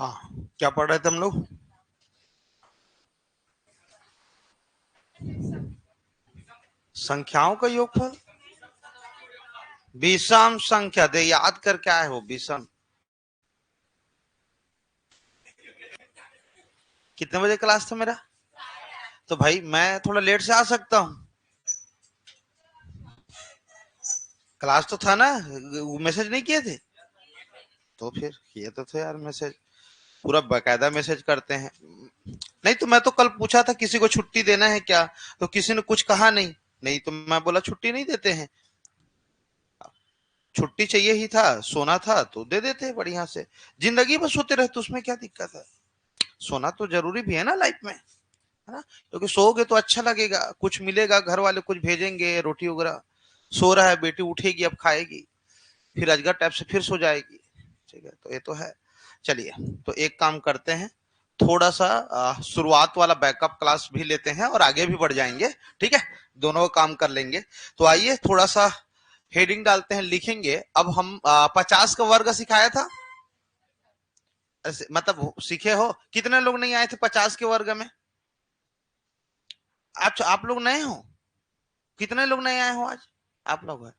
हाँ, क्या पढ़ रहे थे हम लोग? संख्याओं का योगफल। विषम संख्या दे याद कर, क्या है वो विषम? कितने बजे क्लास था मेरा? तो भाई मैं थोड़ा लेट से आ सकता हूँ। क्लास तो था ना, मैसेज नहीं किए थे? तो फिर किए तो थे यार मैसेज, पूरा बकायदा मैसेज करते हैं। नहीं तो मैं तो कल पूछा था किसी को छुट्टी देना है क्या, तो किसी ने कुछ कहा नहीं। नहीं तो मैं बोला छुट्टी नहीं देते हैं, छुट्टी चाहिए ही था, सोना था तो दे देते बढ़िया से। जिंदगी भर सोते रहते उसमें क्या दिक्कत है? सोना तो जरूरी भी है ना लाइफ में, है ना? क्योंकि सोओगे तो अच्छा लगेगा, कुछ मिलेगा, घर वाले कुछ भेजेंगे रोटी वगैरह। सो रहा है, बेटी उठेगी अब खाएगी, फिर अजगर टाइप से फिर सो जाएगी। ठीक है, तो ये तो है। चलिए, तो एक काम करते हैं, थोड़ा सा शुरुआत वाला बैकअप क्लास भी लेते हैं और आगे भी बढ़ जाएंगे। ठीक है, दोनों काम कर लेंगे। तो आइए थोड़ा सा हेडिंग डालते हैं, लिखेंगे। अब हम 50 का वर्ग सिखाया था, मतलब सीखे हो? कितने लोग नहीं आए थे 50 के वर्ग में? आप लोग नए हो? कितने लोग नए आए हो आज? आप लोग हैं।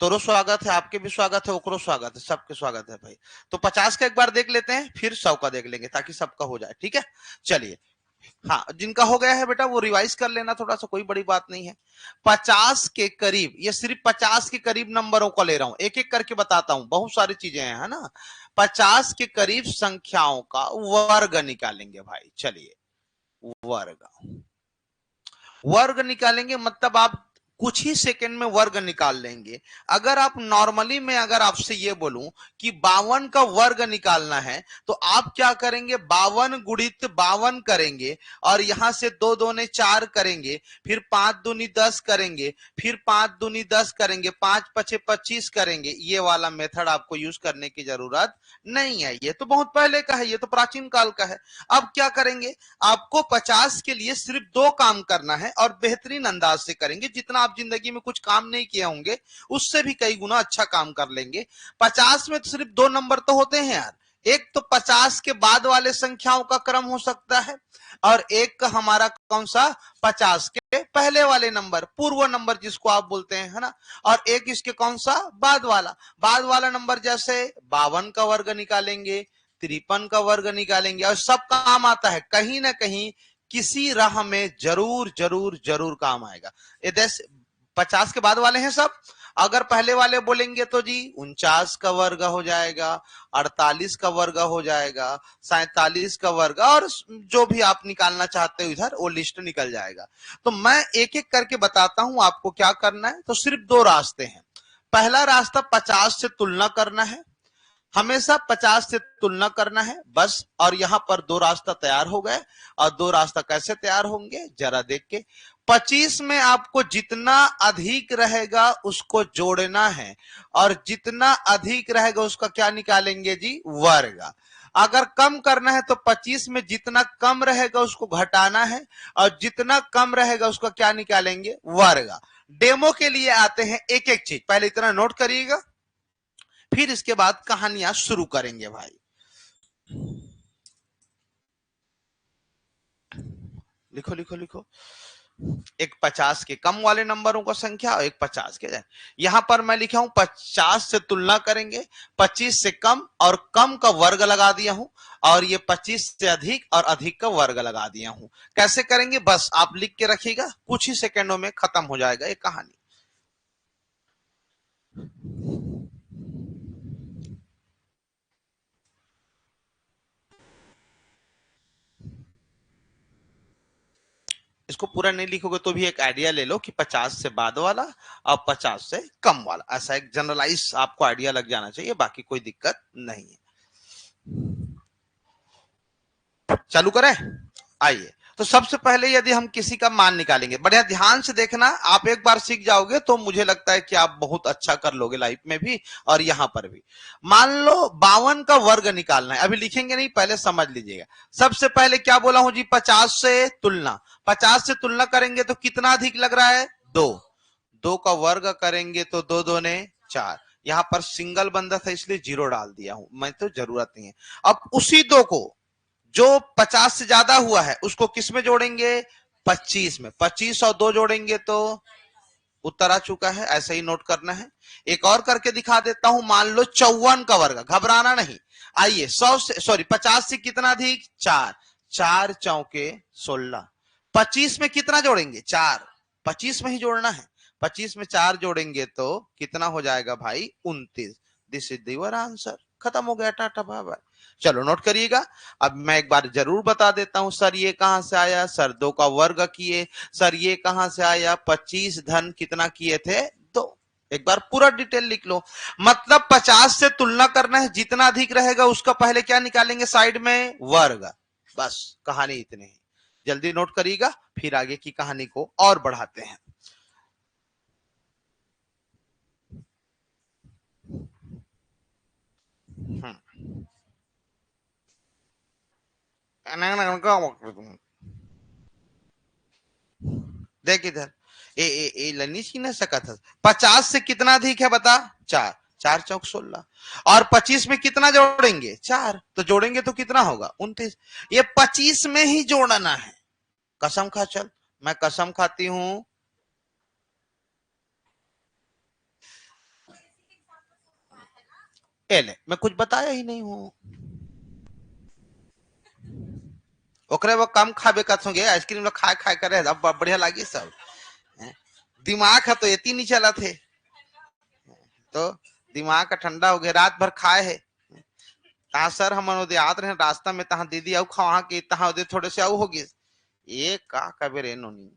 तोरो स्वागत है, आपके भी स्वागत है, ओकरो स्वागत है, सबके स्वागत है भाई। तो 50 का एक बार देख लेते हैं, फिर 100 का देख लेंगे ताकि सबका हो जाए। ठीक है, चलिए। हाँ, जिनका हो गया है बेटा वो रिवाइज कर लेना, थोड़ा सा, कोई बड़ी बात नहीं है। 50 के करीब, ये सिर्फ 50 के करीब नंबरों को ले रहा हूं, एक एक करके बताता हूं, बहुत सारी चीजें हैं, है ना। 50 के करीब संख्याओं का वर्ग निकालेंगे भाई। चलिए, वर्ग, वर्ग निकालेंगे मतलब आप कुछ ही सेकंड में वर्ग निकाल लेंगे। अगर आप नॉर्मली में, अगर आपसे ये बोलूं कि 52 का वर्ग निकालना है, तो आप क्या करेंगे? 52 गुणित 52 करेंगे, और यहां से 2 दूने 4 करेंगे, फिर 5 दूनी 10 करेंगे, फिर 5 दूनी 10 करेंगे, 5 पचे 25 करेंगे। ये वाला मेथड आपको यूज करने की जरूरत नहीं है, ये तो बहुत पहले का है, ये तो प्राचीन काल का है। अब क्या करेंगे? आपको 50 के लिए सिर्फ 2 काम करना है, और बेहतरीन अंदाज से करेंगे। जितना आप जिंदगी में कुछ काम नहीं किए होंगे उससे भी कई गुना अच्छा काम कर लेंगे। 50 में तो सिर्फ 2 नंबर तो होते हैं यार। एक तो 50 के बाद वाले संख्याओं का क्रम हो सकता है, और एक का हमारा कौन सा? 50 के पहले वाले नंबर, पूर्व नंबर जिसको आप बोलते हैं, है ना। और एक इसके कौन सा? बाद वाला नंबर, जैसे 52 का वर्ग निकालेंगे, 53 का वर्ग निकालेंगे, और सब काम आता है, कहीं ना कहीं किसी राह में जरूर जरूर जरूर काम आएगा। ये 50 के बाद वाले हैं सब। अगर पहले वाले बोलेंगे तो जी 49 का वर्ग हो जाएगा, 48 का वर्ग हो जाएगा, 47 का वर्ग, और जो भी आप निकालना चाहते हो इधर वो लिस्ट निकल जाएगा। तो मैं एक एक करके बताता हूं आपको क्या करना है। तो सिर्फ 2 रास्ते हैं। पहला रास्ता 50 से तुलना करना है, हमेशा 50 से तुलना करना है बस। और यहां पर 2 रास्ता तैयार हो गए। और 2 रास्ता कैसे तैयार होंगे जरा देख के। 25 में आपको जितना अधिक रहेगा उसको जोड़ना है, और जितना अधिक रहेगा उसका क्या निकालेंगे जी? वर्ग। अगर कम करना है तो 25 में जितना कम रहेगा उसको घटाना है, और जितना कम रहेगा उसका क्या निकालेंगे? वर्ग। डेमो के लिए आते हैं एक एक चीज, पहले इतना नोट करिएगा, फिर इसके बाद कहानियां शुरू करेंगे भाई। लिखो लिखो लिखो। एक 50 के कम वाले नंबरों का संख्या और एक 50 के। यहां पर मैं लिखा हूं 50 से तुलना करेंगे, 25 से कम और कम का वर्ग लगा दिया हूं, और ये 25 से अधिक और अधिक का वर्ग लगा दिया हूं। कैसे करेंगे बस आप लिख के रखिएगा, कुछ ही सेकंडों में खत्म हो जाएगा ये कहानी। इसको पूरा नहीं लिखोगे तो भी एक आइडिया ले लो कि 50 से बाद वाला और 50 से कम वाला, ऐसा एक जनरलाइज आपको आइडिया लग जाना चाहिए, बाकी कोई दिक्कत नहीं है। चालू करें? आइए। तो सबसे पहले यदि हम किसी का मान निकालेंगे, बढ़िया ध्यान से देखना, आप एक बार सीख जाओगे तो मुझे लगता है कि आप बहुत अच्छा कर लोगे लाइफ में भी और यहां पर भी। मान लो 52 का वर्ग निकालना है, अभी लिखेंगे नहीं, पहले समझ लीजिएगा। सबसे पहले क्या बोला हूं जी? 50 से तुलना। 50 से तुलना करेंगे तो कितना अधिक लग रहा है? 2। 2 का वर्ग करेंगे तो 2 दूने 4, यहाँ पर सिंगल बंदा था इसलिए 0 डाल दिया हूं, मैं तो जरूरत नहीं है। अब उसी 2 को जो 50 से ज्यादा हुआ है उसको किस में जोड़ेंगे, 25 में। 25 और 2 जोड़ेंगे तो उत्तर आ चुका है, ऐसे ही नोट करना है। एक और करके दिखा देता हूं, मान लो 54 का वर्ग, घबराना नहीं। आइए 100 से, सॉरी 50 से कितना अधिक, 4, 4 चौके 16। 25 में कितना जोड़ेंगे, 4, 25 में ही जोड़ना है। 25 में 4 जोड़ेंगे तो कितना हो जाएगा भाई, 29। This is your answer. खत्म हो गया, टाटा बाय बाय। चलो नोट करिएगा। अब मैं एक बार जरूर बता देता हूं, सर ये कहां से आया, सर 2 का वर्ग किए, सर ये कहां से आया, 25 धन कितना किए थे, 2। एक बार पूरा डिटेल लिख लो। मतलब 50 से तुलना करना है, जितना अधिक रहेगा उसका पहले क्या निकालेंगे, साइड में वर्ग। बस कहानी इतनी ही, जल्दी नोट करिएगा, फिर आगे की कहानी को और बढ़ाते हैं। देख इधर, ए लनीश की ना सका था। 50 से कितना अधिक है बता, 4, 4 चौक 16। और 25 में कितना जोड़ेंगे, 4, तो जोड़ेंगे तो कितना होगा, 29। ये 25 में ही जोड़ना है। कसम खा चल, मैं कसम खाती हूं। ले मैं कुछ बताया ही नहीं हूं। ओकरे वो कम खाबे का संगे आइसक्रीम लोग खाए खाए करे, अब बढ़िया लगी सब। दिमाग है तो इतनी नहीं चला थे, तो दिमाग का ठंडा हो गया, रात भर खाए है। तहा सर हम याद रहे रास्ता में, तहा दीदी आऊ खवा के तहा थोड़े से आऊ होगी। ये का कबे रे नोनी।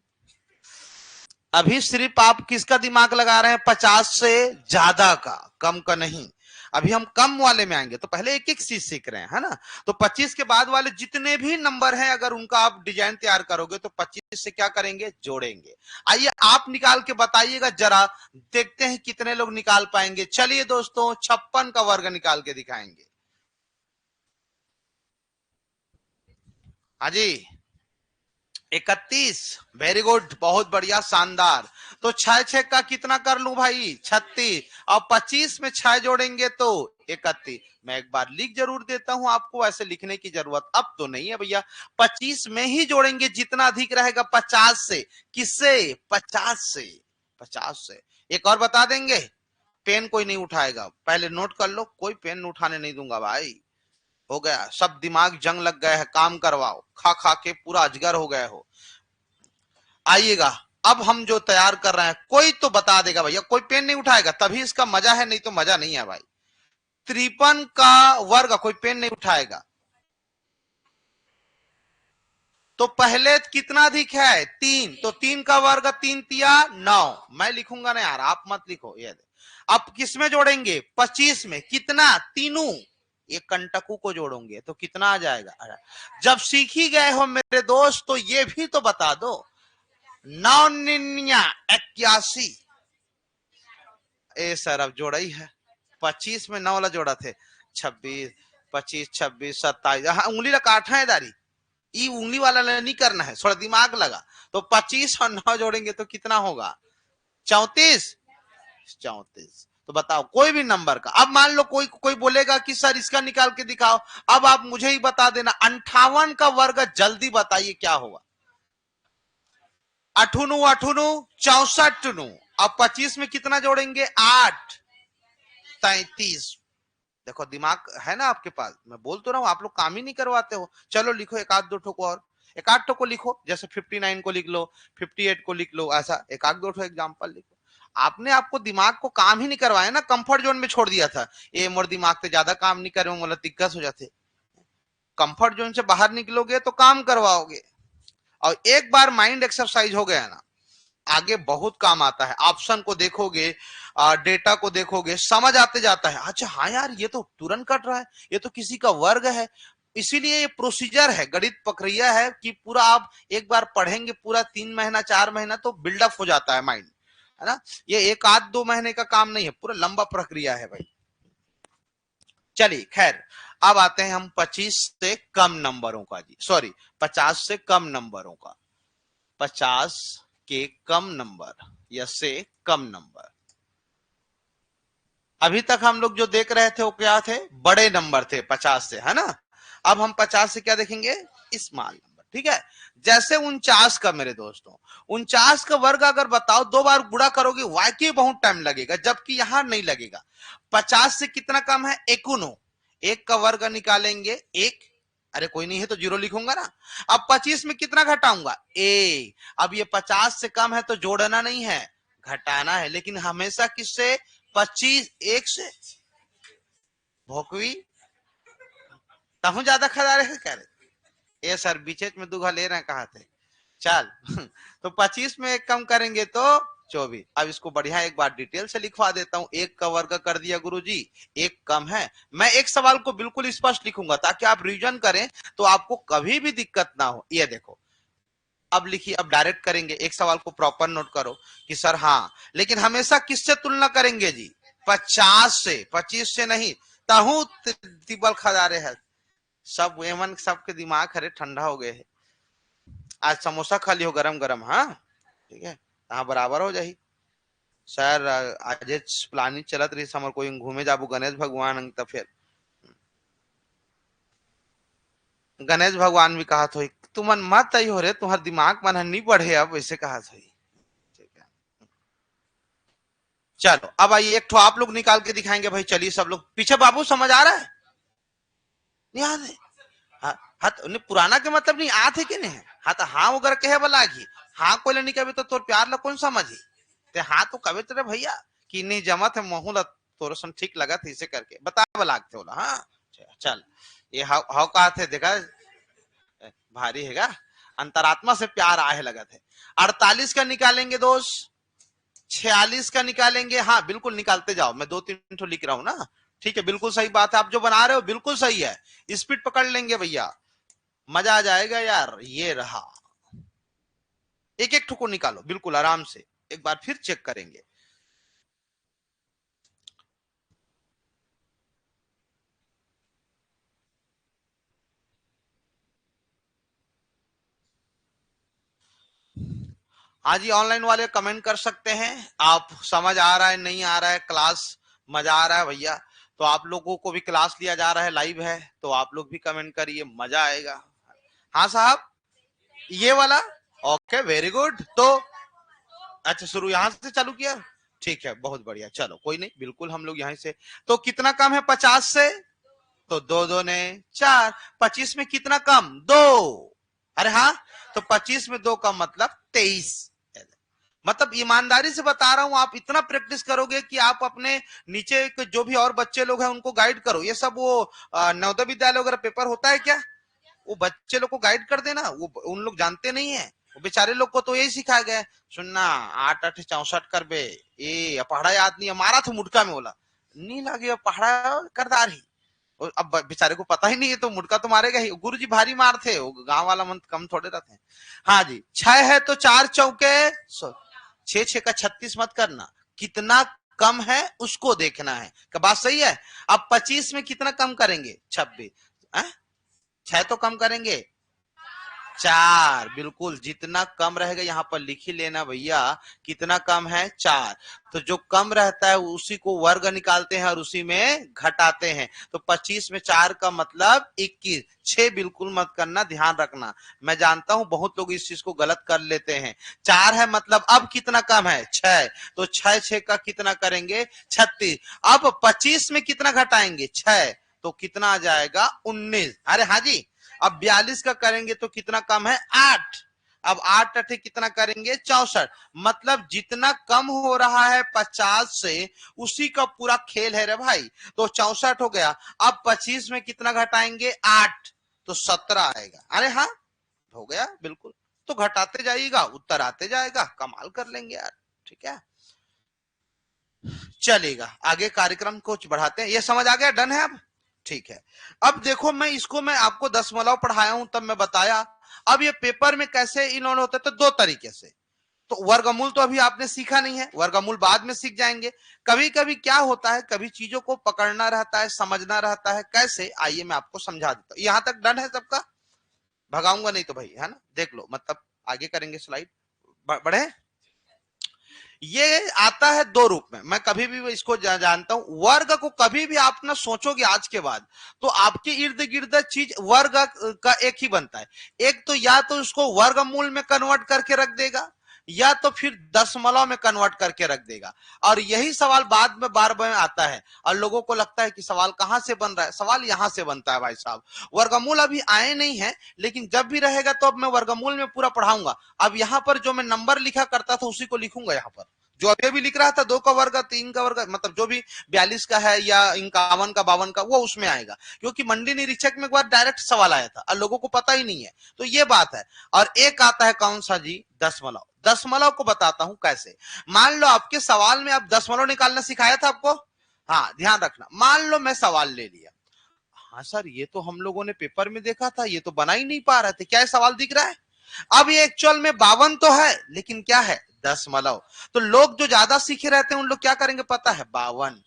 अभी सिर्फ आप किसका दिमाग लगा रहे हैं, 50 से ज्यादा का, कम का नहीं। अभी हम कम वाले में आएंगे, तो पहले एक एक चीज सीख रहे हैं, है ना। तो 25 के बाद वाले जितने भी नंबर हैं, अगर उनका आप डिजाइन तैयार करोगे तो 25 से क्या करेंगे, जोड़ेंगे। आइए आप निकाल के बताइएगा जरा, देखते हैं कितने लोग निकाल पाएंगे। चलिए दोस्तों, 56 का वर्ग निकाल के दिखाएंगे। हाँ जी, 31। वेरी गुड, बहुत बढ़िया, शानदार। तो 6 का कितना कर लू भाई, 36। और 25 में 6 जोड़ेंगे तो 31। मैं एक बार लिख जरूर देता हूं, आपको ऐसे लिखने की जरूरत अब तो नहीं है भैया। 25 में ही जोड़ेंगे, जितना अधिक रहेगा 50 से। किससे, 50 से, 50 से। एक और बता देंगे, पेन कोई नहीं उठाएगा, पहले नोट कर लो, कोई पेन उठाने नहीं दूंगा भाई। हो गया, सब दिमाग जंग लग गए है, काम करवाओ, खा खा के पूरा अजगर हो गए हो। आइएगा, अब हम जो तैयार कर रहे हैं, कोई तो बता देगा भैया, कोई पेन नहीं उठाएगा तभी इसका मजा है, नहीं तो मजा नहीं है भाई। 53 का वर्ग, कोई पेन नहीं उठाएगा। तो पहले कितना अधिक है, 3, तो 3 का वर्ग, 3 तिया 9। मैं लिखूंगा ना यार, आप मत लिखो ये। अब किस में जोड़ेंगे, 25 में, कितना, तीनों। ये कंटकू को जोड़ोगे तो कितना आ जाएगा। जब सीख ही गए हो मेरे दोस्त, तो ये भी तो बता दो, 981। ए सर अब जोड़ा ही है, 25 में 9 वाला जोड़ा थे, 26, 25, 26, 27। हाँ उंगली ला काटा है दारी, ये उंगली वाला नहीं करना है, थोड़ा दिमाग लगा। तो 25 और 9 जोड़ेंगे तो कितना होगा, 34। 34। तो बताओ कोई भी नंबर का। अब मान लो कोई कोई बोलेगा कि सर इसका निकाल के दिखाओ, अब आप मुझे ही बता देना, 58 का वर्ग जल्दी बताइए क्या होगा। 8 8 64। अब 25 में कितना जोड़ेंगे, 8, 33। देखो दिमाग है ना आपके पास, मैं बोल तो रहा हूं, आप लोग काम ही नहीं करवाते हो। चलो लिखो एक आध दो ठो को, और एक आध ठो को लिखो, जैसे 59 को लिख लो, 58 को लिख लो, ऐसा एक आध दो ठो एग्जाम्पल लिखो। आपने आपको दिमाग को काम ही नहीं करवाया ना, कंफर्ट जोन में छोड़ दिया था। ये मोर दिमाग से ज्यादा काम नहीं करे, मतलब दिक्कत हो जाते। कंफर्ट जोन से बाहर निकलोगे तो काम करवाओगे, और एक बार माइंड एक्सरसाइज हो गया ना, आगे बहुत काम आता है। ऑप्शन को देखोगे, डेटा को देखोगे, समझ आते जाता है, अच्छा हाँ यार ये तो तुरंत कट रहा है, ये तो किसी का वर्ग है। इसीलिए ये प्रोसीजर है, गणित प्रक्रिया है कि पूरा आप एक बार पढ़ेंगे, पूरा 3 महीना 4 महीना तो बिल्डअप हो जाता है माइंड, है ना। ये एक आध 2 महीने का काम नहीं है, पूरा लंबा प्रक्रिया है भाई। चलिए खैर, अब आते हैं हम 25 से कम नंबरों का जी, सॉरी 50 से कम नंबरों का। 50 के कम नंबर या से कम नंबर। अभी तक हम लोग जो देख रहे थे वो क्या थे, बड़े नंबर थे 50 से, है ना। अब हम 50 से क्या देखेंगे, स्मॉल नंबर, ठीक है। जैसे 49 का मेरे दोस्तों, 49 का वर्ग अगर बताओ 2 बार गुणा करोगे वाकई बहुत टाइम लगेगा, जबकि यहां नहीं लगेगा। 50 से कितना कम है, 51। एक का वर्ग निकालेंगे 1, अरे कोई नहीं है तो 0 लिखूंगा ना। अब 25 में कितना घटाऊंगा, ए। अब ये 50 से कम है तो जोड़ना नहीं है, घटाना है, लेकिन हमेशा किससे, 25 1 से। भोकवी तहु ज्यादा खड़ा रहे कह रहे, ये सर बीचे में दुगा ले रहे हैं, कहा थे चल। तो 25 में एक कम करेंगे तो 24। अब इसको बढ़िया एक बार डिटेल से लिखवा देता हूं। एक का वर्ग कर दिया गुरुजी, एक कम है। मैं एक सवाल को बिल्कुल स्पष्ट लिखूंगा ताकि आप रिवीजन करें तो आपको कभी भी दिक्कत ना हो। ये देखो, अब लिखिए, अब डायरेक्ट करेंगे, एक सवाल को प्रॉपर नोट करो कि सर हाँ, लेकिन हमेशा किससे तुलना करेंगे जी, 50 से, 25 से नहीं। ताहू तिबल खदारे है सब, एमन सबके दिमाग हरे ठंडा हो गए है। आज समोसा खा लियो गरम गरम, हाँ ठीक है, हाँ बराबर हो जाही। सर आज प्लानिंग चलत रही समर कोई घूमे जाबू गणेश भगवान अंग, तो फिर गणेश भगवान भी कहा थो तुमन मत आई हो रे, तुम्हार दिमाग मन नहीं बढ़े, अब वैसे कहा थो। ठीक है, चलो अब आइए एक ठो आप लोग निकाल के दिखाएंगे भाई। चलिए सब लोग पीछे, बाबू समझ आ रहा है, नहीं आ रहा, हाँ हाँ तो पुराना के मतलब नहीं आते कि नहीं, हाँ तो हाँ अगर कहे वाला घी, हाँ कोई नहीं कभी तो तोर प्यार ला कौन समझी, ते हाँ तो कभी तेरे भैया कि नहीं जमत है महू ला तोर सन ठीक लगा थे, इसे करके बता वाला थे बोला। हाँ चल, ये हाव हाव कहा थे देखा, भारी हैगा, अंतरात्मा से प्यार आहे लगा थे। 48 का निकालेंगे दोस्त, 46 का निकालेंगे, हाँ बिल्कुल निकालते जाओ, मैं 2-3 ठो लिख रहा हूं ना। ठीक है, बिल्कुल सही बात है, आप जो बना रहे हो बिल्कुल सही है, स्पीड पकड़ लेंगे भैया, मजा आ जाएगा यार। ये रहा, एक एक ठुको निकालो बिल्कुल आराम से, एक बार फिर चेक करेंगे। हाँ जी, ऑनलाइन वाले कमेंट कर सकते हैं, आप समझ आ रहा है नहीं आ रहा है, क्लास मजा आ रहा है भैया, तो आप लोगों को भी क्लास लिया जा रहा है, लाइव है, तो आप लोग भी कमेंट करिए, मजा आएगा। हाँ साहब, ये वाला, ओके वेरी गुड। तो अच्छा शुरू यहां से चालू किया, ठीक है बहुत बढ़िया, चलो कोई नहीं, बिल्कुल हम लोग यहीं से। तो कितना कम है 50 से, तो 2 2 ने 4। 25 में कितना कम, 2। अरे हाँ, तो 25 में 2 का मतलब 23। मतलब ईमानदारी से बता रहा हूं, आप इतना प्रैक्टिस करोगे कि आप अपने नीचे जो भी और बच्चे लोग हैं उनको गाइड करो। ये सब वो नवोदय विद्यालय वगैरह पेपर होता है क्या, वो बच्चे लोग को गाइड कर देना, वो उन लोग जानते नहीं है, वो बेचारे लोग को तो यही सिखाया गया है, सुनना 8 8 64 कर बे, ये पहाड़ा याद नहीं, मारा था मुटका में, बोला नहीं लगे पहाड़ा करदार ही। और अब बेचारे को पता ही नहीं है तो मुटका तो मारेगा ही। गुरु जी भारी मार थे, वो गांव वाला मन कम थोड़े रहते हैं। हाँ जी, 6 है तो 4 चौके 6, 6 का 36 मत करना, कितना कम है उसको देखना है, क्या बात सही है। अब 25 में कितना कम करेंगे, 26, 6 तो कम करेंगे, 4, बिल्कुल जितना कम रहेगा यहां पर लिख ही लेना भैया, कितना कम है 4। तो जो कम रहता है उसी को वर्ग निकालते हैं और उसी में घटाते हैं। तो 25 में 4 का मतलब 21, 6 बिल्कुल मत करना, ध्यान रखना। मैं जानता हूं बहुत लोग इस चीज को गलत कर लेते हैं। 4 है मतलब अब कितना कम है, 6, तो 6 6 का कितना करेंगे, 36। अब 25 में कितना घटाएंगे, 6, तो कितना आ जाएगा 19। अरे हाँ जी, अब 42 का करेंगे तो कितना कम है, 8। अब 8 अठे कितना करेंगे, 64। मतलब जितना कम हो रहा है 50 से उसी का पूरा खेल है रे भाई। तो 64 हो गया, अब 25 में कितना घटाएंगे, 8, तो 17 आएगा। अरे हाँ हो गया बिल्कुल, तो घटाते जाइएगा उत्तर आते जाएगा, कमाल कर लेंगे यार। ठीक है, चलेगा आगे कार्यक्रम को बढ़ाते हैं। ये समझ आ गया, डन है अब, ठीक है। अब देखो, मैं आपको दशमलव पढ़ाया हूं तब मैं बताया। अब ये पेपर में कैसे इन्होंने होते, तो 2 तरीके से। तो वर्गमूल तो अभी आपने सीखा नहीं है, वर्गमूल बाद में सीख जाएंगे। कभी कभी क्या होता है, कभी चीजों को पकड़ना रहता है, समझना रहता है, कैसे, आइए मैं आपको समझा देता हूं। यहां तक डन है सबका, भगाऊंगा नहीं तो भाई, है ना, देख लो, मतलब आगे करेंगे स्लाइड, बढ़े। ये आता है दो रूप में, मैं कभी भी इसको जानता हूं। वर्ग को कभी भी आप ना सोचोगे आज के बाद, तो आपके इर्द गिर्द चीज वर्ग का एक ही बनता है। एक तो या तो उसको वर्गमूल में कन्वर्ट करके रख देगा, या तो फिर दशमलव में कन्वर्ट करके रख देगा। और यही सवाल बाद में बार बार आता है, और लोगों को लगता है कि सवाल कहां से बन रहा है। सवाल यहां से बनता है भाई साहब। वर्गमूल अभी आए नहीं है, लेकिन जब भी रहेगा तो अब मैं वर्गमूल में पूरा पढ़ाऊंगा। अब यहां पर जो मैं नंबर लिखा करता था उसी को लिखूंगा यहां पर, जो अभी भी लिख रहा था 2 का वर्ग 3 का वर्ग, मतलब जो भी 42 का है या 51 का 52 का, वो उसमें आएगा। क्योंकि मंडी निरीक्षक में एक बार डायरेक्ट सवाल आया था और लोगों को पता ही नहीं है, तो ये बात है। और एक आता है कौन सा जी, दशमलव। दशमलव को बताता हूं कैसे। मान लो आपके सवाल में आप दशमलव निकालना सिखाया था आपको, हाँ ध्यान रखना। मान लो मैं सवाल ले लिया, हाँ सर ये तो हम लोगों ने पेपर में देखा था, ये तो बना ही नहीं पा रहे थे, क्या ये सवाल दिख रहा है। अब ये एक्चुअल में 52 तो है, लेकिन क्या है, दशमलव। तो लोग जो ज्यादा सीखे रहते हैं उन लोग क्या करेंगे पता है, 52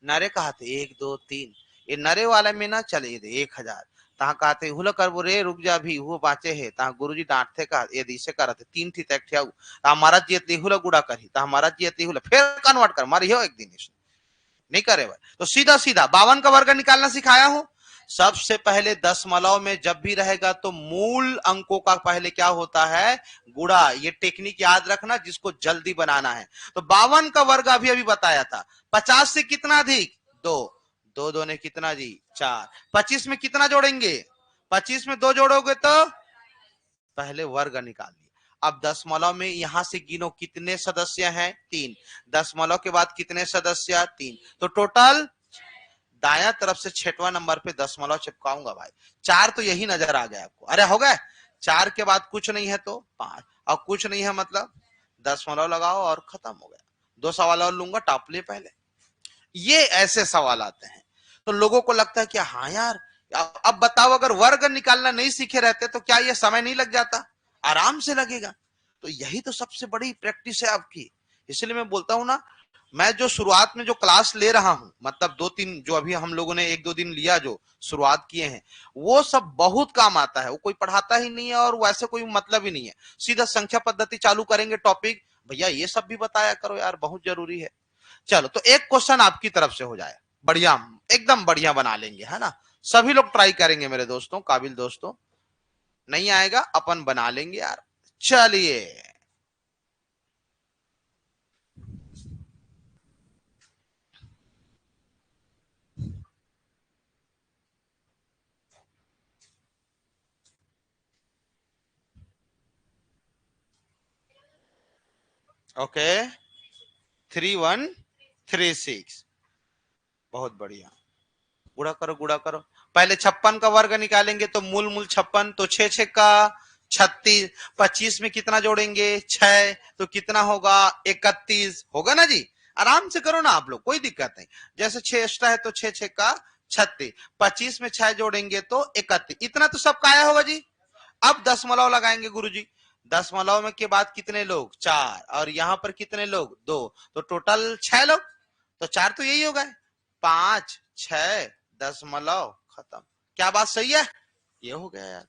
नरे कहते 1 2 3, ये नरे वाले में ना चले 1000 तहा कहते हुल करबो रे रुक जा भी वो बाचे है तहा गुरुजी डांटते का ये दिसे करते 3 थी तक ठेऊ हमारा जी तेहुला गुड़ा करी ता हमारा जी तेहुला फिर कन्वर्ट कर मारी हो एक दिन नहीं करे भाई। तो सीधा सीधा 52 का वर्ग निकालना सिखाया हूं। सबसे पहले दशमलव में जब भी रहेगा तो मूल अंकों का पहले क्या होता है, गुणा। ये टेक्निक याद रखना जिसको जल्दी बनाना है। तो 52 का वर्ग अभी अभी बताया था। 50 से कितना अधिक, 2, 2 2 ने कितना जी 4। 25 में कितना जोड़ेंगे, 25 में 2 जोड़ोगे तो पहले वर्ग निकाल लिया। अब दशमलव में यहां से गिनो कितने सदस्य हैं, 3। दशमलव के बाद कितने सदस्य, 3। तो टोटल दाया तरफ से 6वां नंबर पे दशमलव चिपकाऊंगा भाई। 4 तो यही नजर आ गया आपको, अरे हो गए। 4 के बाद कुछ नहीं है तो 5, और कुछ नहीं है मतलब दशमलव लगाओ और खत्म हो गया। 2 सवाल और लूंगा, टाप लिए पहले। ये ऐसे सवाल आते हैं। तो लोगों को लगता है कि हाँ यार, अब बताओ अगर वर्ग निकालना नहीं सीखे रहते तो क्या ये समय नहीं लग जाता, आराम से लगेगा। तो यही तो सबसे बड़ी प्रैक्टिस है आपकी। इसलिए मैं बोलता हूं ना, मैं जो शुरुआत में जो क्लास ले रहा हूं, मतलब 2-3 जो अभी हम लोगों ने 1-2 दिन लिया, जो शुरुआत किए हैं, वो सब बहुत काम आता है। वो कोई पढ़ाता ही नहीं है और वैसे कोई मतलब ही नहीं है। सीधा संख्या पद्धति चालू करेंगे, टॉपिक भैया ये सब भी बताया करो यार, बहुत जरूरी है। चलो तो एक क्वेश्चन आपकी तरफ से हो जाए, बढ़िया, एकदम बढ़िया बना लेंगे, है ना। सभी लोग ट्राई करेंगे मेरे दोस्तों, काबिल दोस्तों। नहीं आएगा अपन बना लेंगे यार। चलिए, ओके, 3136, बहुत बढ़िया। गुणा करो गुणा करो। पहले 56 का वर्ग निकालेंगे तो मूल मूल 56, तो 6 6 का 36। 25 में कितना जोड़ेंगे, 6, तो कितना होगा, 31 होगा ना जी। आराम से करो ना आप लोग, कोई दिक्कत नहीं। जैसे 6 एक्स्ट्रा है तो 6 6 का 36, 25 में 6 जोड़ेंगे तो 31, इतना तो सबका आया होगा जी। अब दशमलव लगाएंगे गुरुजी। दशमलव में के बाद कितने लोग, 4, और यहां पर कितने लोग, 2, तो टोटल 6 लोग। तो 4 तो यही हो गए, 5 6 दशमलव खत्म। क्या बात सही है, ये हो गया यार।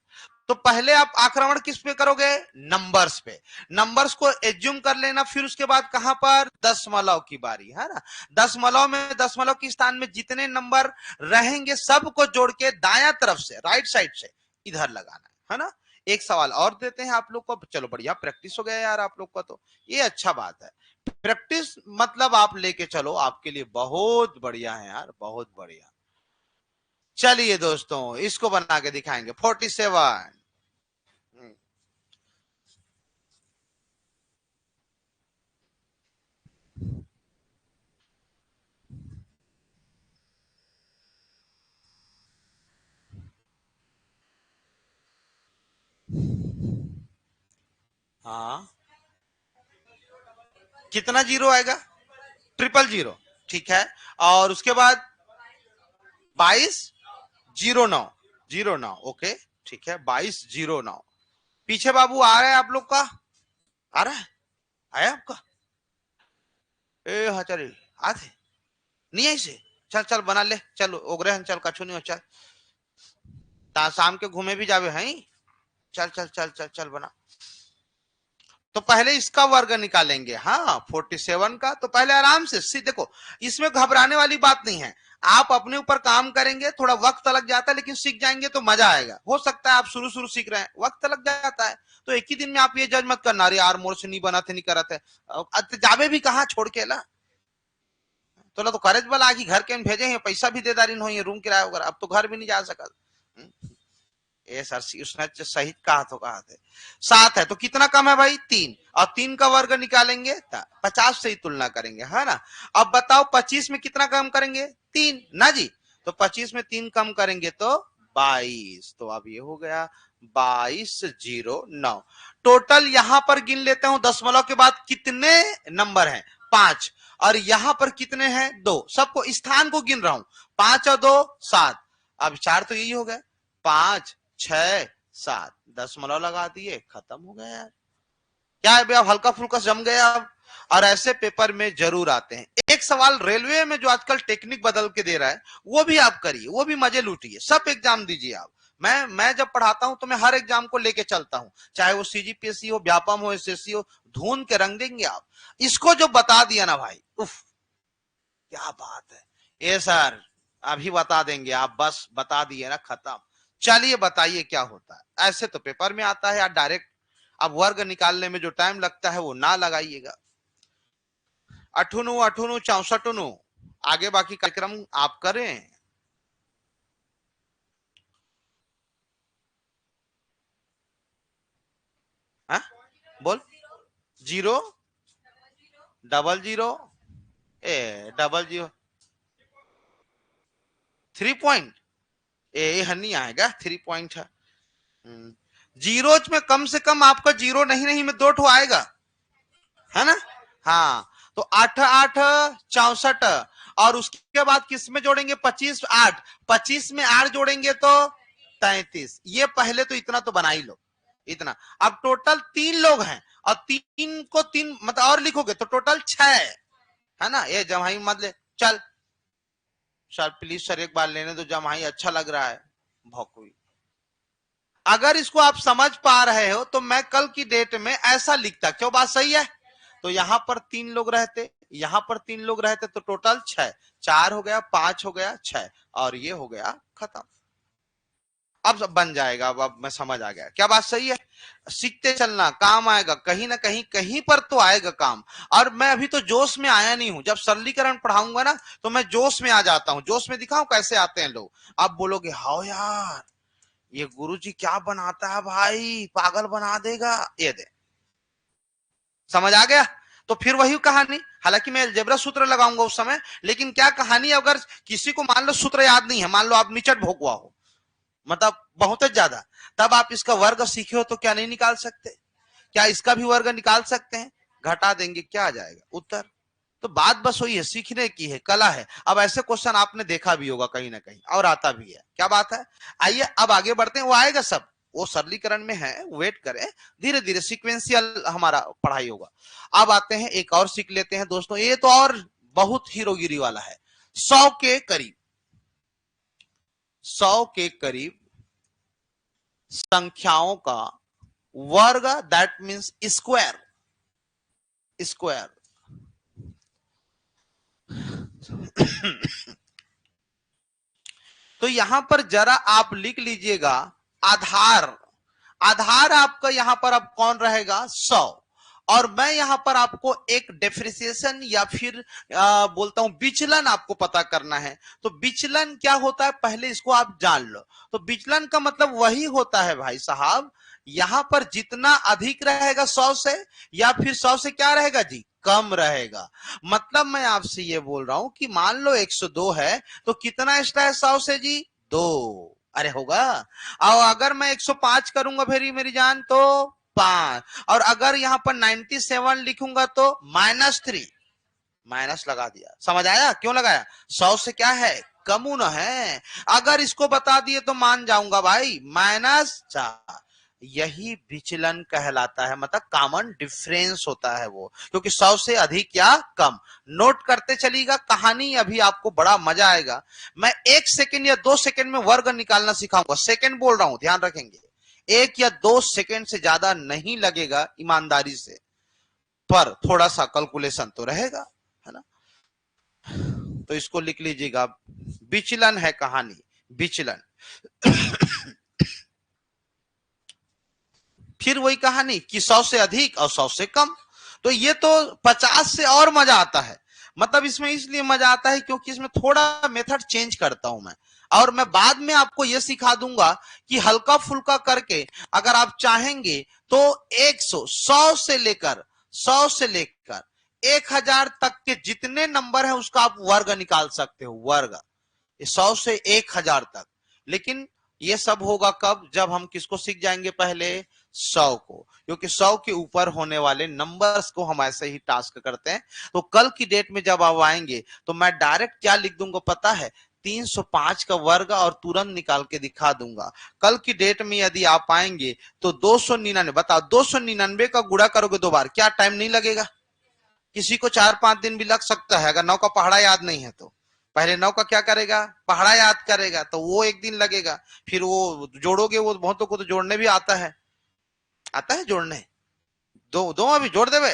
तो पहले आप आक्रमण किस पे करोगे, नंबर्स पे। नंबर्स को एज्यूम कर लेना, फिर उसके बाद कहां पर, दशमलव की बारी है ना। दशमलव में दशमलव के स्थान में जितने नंबर रहेंगे सबको जोड़ के दाया तरफ से, राइट साइड से इधर लगाना है ना। एक सवाल और देते हैं आप लोग को, चलो बढ़िया प्रैक्टिस हो गया यार आप लोग का, तो ये अच्छा बात है। प्रैक्टिस मतलब आप लेके चलो, आपके लिए बहुत बढ़िया है यार, बहुत बढ़िया। चलिए दोस्तों, इसको बना के दिखाएंगे 47। हाँ, कितना जीरो आएगा, 000, ठीक है। और उसके बाद 2209, 09, ओके, ठीक है, 2209। पीछे बाबू आ रहा है आप लोग का, आ रहा है, आया आपका, ए हाँ चल, आते नहीं ऐसे, चल चल बना ले, चल ओगरे हन, चल कछु नहीं हो, चल ता शाम के घूमे भी जावे हैं, चल चल चल चल चल बना। तो पहले इसका वर्ग निकालेंगे। हाँ 47 का, तो पहले आराम से देखो, इसमें घबराने वाली बात नहीं है। आप अपने ऊपर काम करेंगे, थोड़ा वक्त लग जाता है, लेकिन सीख जाएंगे तो मजा आएगा। हो सकता है आप शुरू शुरू सीख रहे हैं, वक्त लग जाता है, तो एक ही दिन में आप ये जज मत करना, अरे यार मोर से नहीं बना थे, नहीं करा थे, जावे भी कहा छोड़ के ला। तो करेज वाला आगे घर के भेजे हैं, पैसा भी देदारी हो, रूम किराया वगैरह, अब तो घर भी नहीं जा सका। ये सर उसने सही कहा, तो कहा थे 7 है, तो कितना कम है भाई 3, और 3 का वर्ग निकालेंगे 50 से ही तुलना करेंगे, है ना। अब बताओ 25 में कितना कम करेंगे 3 ना जी, तो 25 में 3 कम करेंगे तो 22, तो अब ये हो गया 2209। टोटल यहां पर गिन लेता हूं, दशमलव के बाद कितने नंबर हैं 5, और यहां पर कितने हैं 2, सबको स्थान को गिन रहा हूं, 5 और 2 7, अब 4 तो यही हो गया, 5 6 7, दशमलव लगा दिए, खत्म हो गया यार। क्या है भैया, हल्का फुल्का जम गया अब। और ऐसे पेपर में जरूर आते हैं। एक सवाल रेलवे में जो आजकल टेक्निक बदल के दे रहा है, वो भी आप करिए, वो भी मजे लूटिए, सब एग्जाम दीजिए आप। मैं जब पढ़ाता हूं तो मैं हर एग्जाम को लेके चलता हूं, चाहे वो सीजीपीएससी हो, व्यापम हो, एसएससी हो, धुन के रंग देंगे आप। इसको जो बता दिया ना भाई, उफ क्या बात है, ये सर अभी बता देंगे आप, बस बता दिए ना, खत्म। चलिए बताइए क्या होता है। ऐसे तो पेपर में आता है यार डायरेक्ट, अब वर्ग निकालने में जो टाइम लगता है वो ना लगाइएगा। 98 98 64, आगे बाकी कार्यक्रम आप करें। हा? बोल 0 00 00 3 पॉइंट, ये नहीं आएगा 3 पॉइंट है। जीरोज में कम से कम आपका 0 नहीं में 2 ठो आएगा, है ना। हाँ, तो 8 8 64, और उसके बाद किस में जोड़ेंगे 25 8, 25 में 8 जोड़ेंगे तो 33। ये पहले तो इतना तो बना ही लो, इतना। अब टोटल 3 लोग हैं, और 3 को 3 मतलब और लिखोगे तो टोटल 6 है ना। ये जमाई मत ले, चल सर प्लीज सर एक बार लेने दो जमाई, अच्छा लग रहा है भौकुई। अगर इसको आप समझ पा रहे हो तो मैं कल की डेट में ऐसा लिखता, क्यों बात सही है। तो यहां पर 3 लोग रहते, यहां पर 3 लोग रहते, तो टोटल 6, 4 हो गया, 5 हो गया, 6, और ये हो गया खत्म। अब बन जाएगा, अब मैं समझ आ गया, क्या बात सही है। सीखते चलना, काम आएगा कहीं ना कहीं, कहीं पर तो आएगा काम। और मैं अभी तो जोश में आया नहीं हूं, जब सरलीकरण पढ़ाऊंगा ना तो मैं जोश में आ जाता हूं, जोश में दिखाऊं कैसे आते हैं लोग। आप बोलोगे हाँ यार ये गुरुजी क्या बनाता है भाई, पागल बना देगा, ये दे, समझ आ गया। तो फिर वही कहानी, हालांकि मैं अलजेब्रा सूत्र लगाऊंगा उस समय, लेकिन क्या कहानी, अगर किसी को मान लो सूत्र याद नहीं है, मान लो आप निचट भोगवा हो, मतलब बहुत ज्यादा, तब आप इसका वर्ग सीखे हो तो क्या नहीं निकाल सकते, क्या इसका भी वर्ग निकाल सकते हैं, घटा देंगे क्या आ जाएगा उत्तर। तो बात बस वही है, सीखने की है, कला है। अब ऐसे क्वेश्चन आपने देखा भी होगा कहीं ना कहीं, और आता भी है, क्या बात है। आइए अब आगे बढ़ते हैं, वो आएगा सब, वो सरलीकरण में है, वेट करें, धीरे धीरे सीक्वेंशियल हमारा पढ़ाई होगा। अब आते हैं एक और सीख लेते हैं दोस्तों, ये तो और बहुत हीरोगिरी वाला है। 100 के करीब, 100 के करीब संख्याओं का वर्ग, दैट मींस स्क्वायर, स्क्वायर। तो यहां पर जरा आप लिख लीजिएगा आधार, आधार आपका यहां पर अब कौन रहेगा 100, और मैं यहां पर आपको एक डेप्रिसिएशन या फिर बोलता हूं विचलन आपको पता करना है। तो विचलन क्या होता है पहले इसको आप जान लो। तो विचलन का मतलब वही होता है भाई साहब, यहां पर जितना अधिक रहेगा 100 से, या फिर 100 से क्या रहेगा जी कम रहेगा। मतलब मैं आपसे ये बोल रहा हूं कि मान लो 102 है, तो कितना एक्स्ट्रा है 100 से जी 2, अरे होगा। और अगर मैं 105 करूंगा फिर मेरी जान तो 5, और अगर यहां पर 97 लिखूंगा तो -3, माइनस लगा दिया, समझ आया क्यों लगाया, 100 से क्या है कम न है। अगर इसको बता दिए तो मान जाऊंगा भाई -4, यही विचलन कहलाता है, मतलब कॉमन डिफरेंस होता है वो, क्योंकि 100 से अधिक या कम। नोट करते चलिएगा, कहानी अभी आपको बड़ा मजा आएगा। मैं 1 सेकंड या 2 सेकंड में वर्ग निकालना सिखाऊंगा, सेकंड बोल रहा हूं ध्यान रखेंगे, 1 या 2 सेकंड से ज्यादा नहीं लगेगा ईमानदारी से, पर थोड़ा सा कैलकुलेशन तो रहेगा, है ना। तो इसको लिख लीजिएगा, विचलन है कहानी, विचलन। फिर वही कहानी कि 100 से अधिक और 100 से कम। तो ये तो 50 से और मजा आता है, मतलब इसमें इसलिए मजा आता है क्योंकि इसमें थोड़ा मेथड चेंज करता हूं मैं, और मैं बाद में आपको यह सिखा दूंगा कि हल्का फुल्का करके अगर आप चाहेंगे तो 100 से लेकर 1000 तक के जितने नंबर है उसका आप वर्ग निकाल सकते हो, वर्ग 100 से 1000 तक। लेकिन ये सब होगा कब, जब हम किसको सीख जाएंगे, पहले 100 को, क्योंकि 100 के ऊपर होने वाले नंबर्स को हम ऐसे ही टास्क करते हैं। तो कल की डेट में जब आप आएंगे तो मैं डायरेक्ट क्या लिख दूंगा पता है, 305 का वर्ग, और तुरंत निकाल के दिखा दूंगा। कल की डेट में यदि आप आएंगे तो 299, बताओ 299 का गुणा करोगे 2 बार, क्या टाइम नहीं लगेगा? किसी को 4-5 दिन भी लग सकता है, अगर 9 का पहाड़ा याद नहीं है तो। पहले 9 का क्या करेगा, पहाड़ा याद करेगा, तो वो 1 दिन लगेगा। फिर वो जोड़ोगे, वो बहुतों को तो जोड़ने भी आता है जोड़ने, दो दो अभी जोड़ देवे,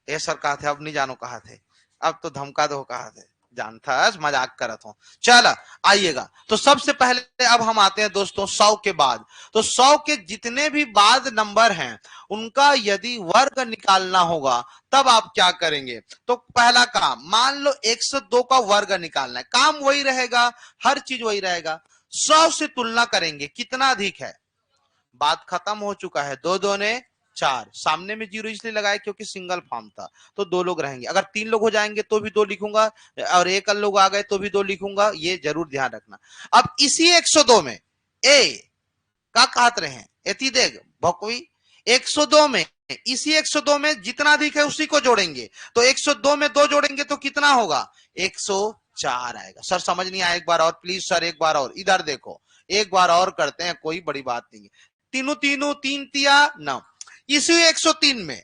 ये सर कहा थे, अब नहीं जानो कहा थे, अब तो धमका दो कहा थे, जानता मजाक करत हूं। चल आइएगा, तो सबसे पहले अब हम आते हैं दोस्तों 100 के बाद। तो 100 के जितने भी बाद नंबर हैं उनका यदि वर्ग निकालना होगा तब आप क्या करेंगे, तो पहला काम, मान लो 102 का वर्ग निकालना है, काम वही रहेगा, हर चीज वही रहेगा। 100 से तुलना करेंगे, कितना अधिक है, बात खत्म हो चुका है, 2 दूने 4, सामने में 0 इसलिए लगाया क्योंकि सिंगल फॉर्म था, तो 2 लोग रहेंगे। अगर 3 लोग हो जाएंगे तो भी 2 लिखूंगा, और 1 लोग आ गए तो भी 2 लिखूंगा, ये जरूर ध्यान रखना। अब इसी 102 में ए का कहते रहे एती देख भकवी, 102 में, इसी 102 में जितना अधिक है उसी को जोड़ेंगे, तो 102 में 2 जोड़ेंगे तो कितना होगा, 104 आएगा। सर समझ नहीं आया, एक बार और प्लीज सर, एक बार और इधर देखो, एक बार और करते हैं, कोई बड़ी बात नहीं है। तीनों तीनों 3 तिया 9, इसी 103 में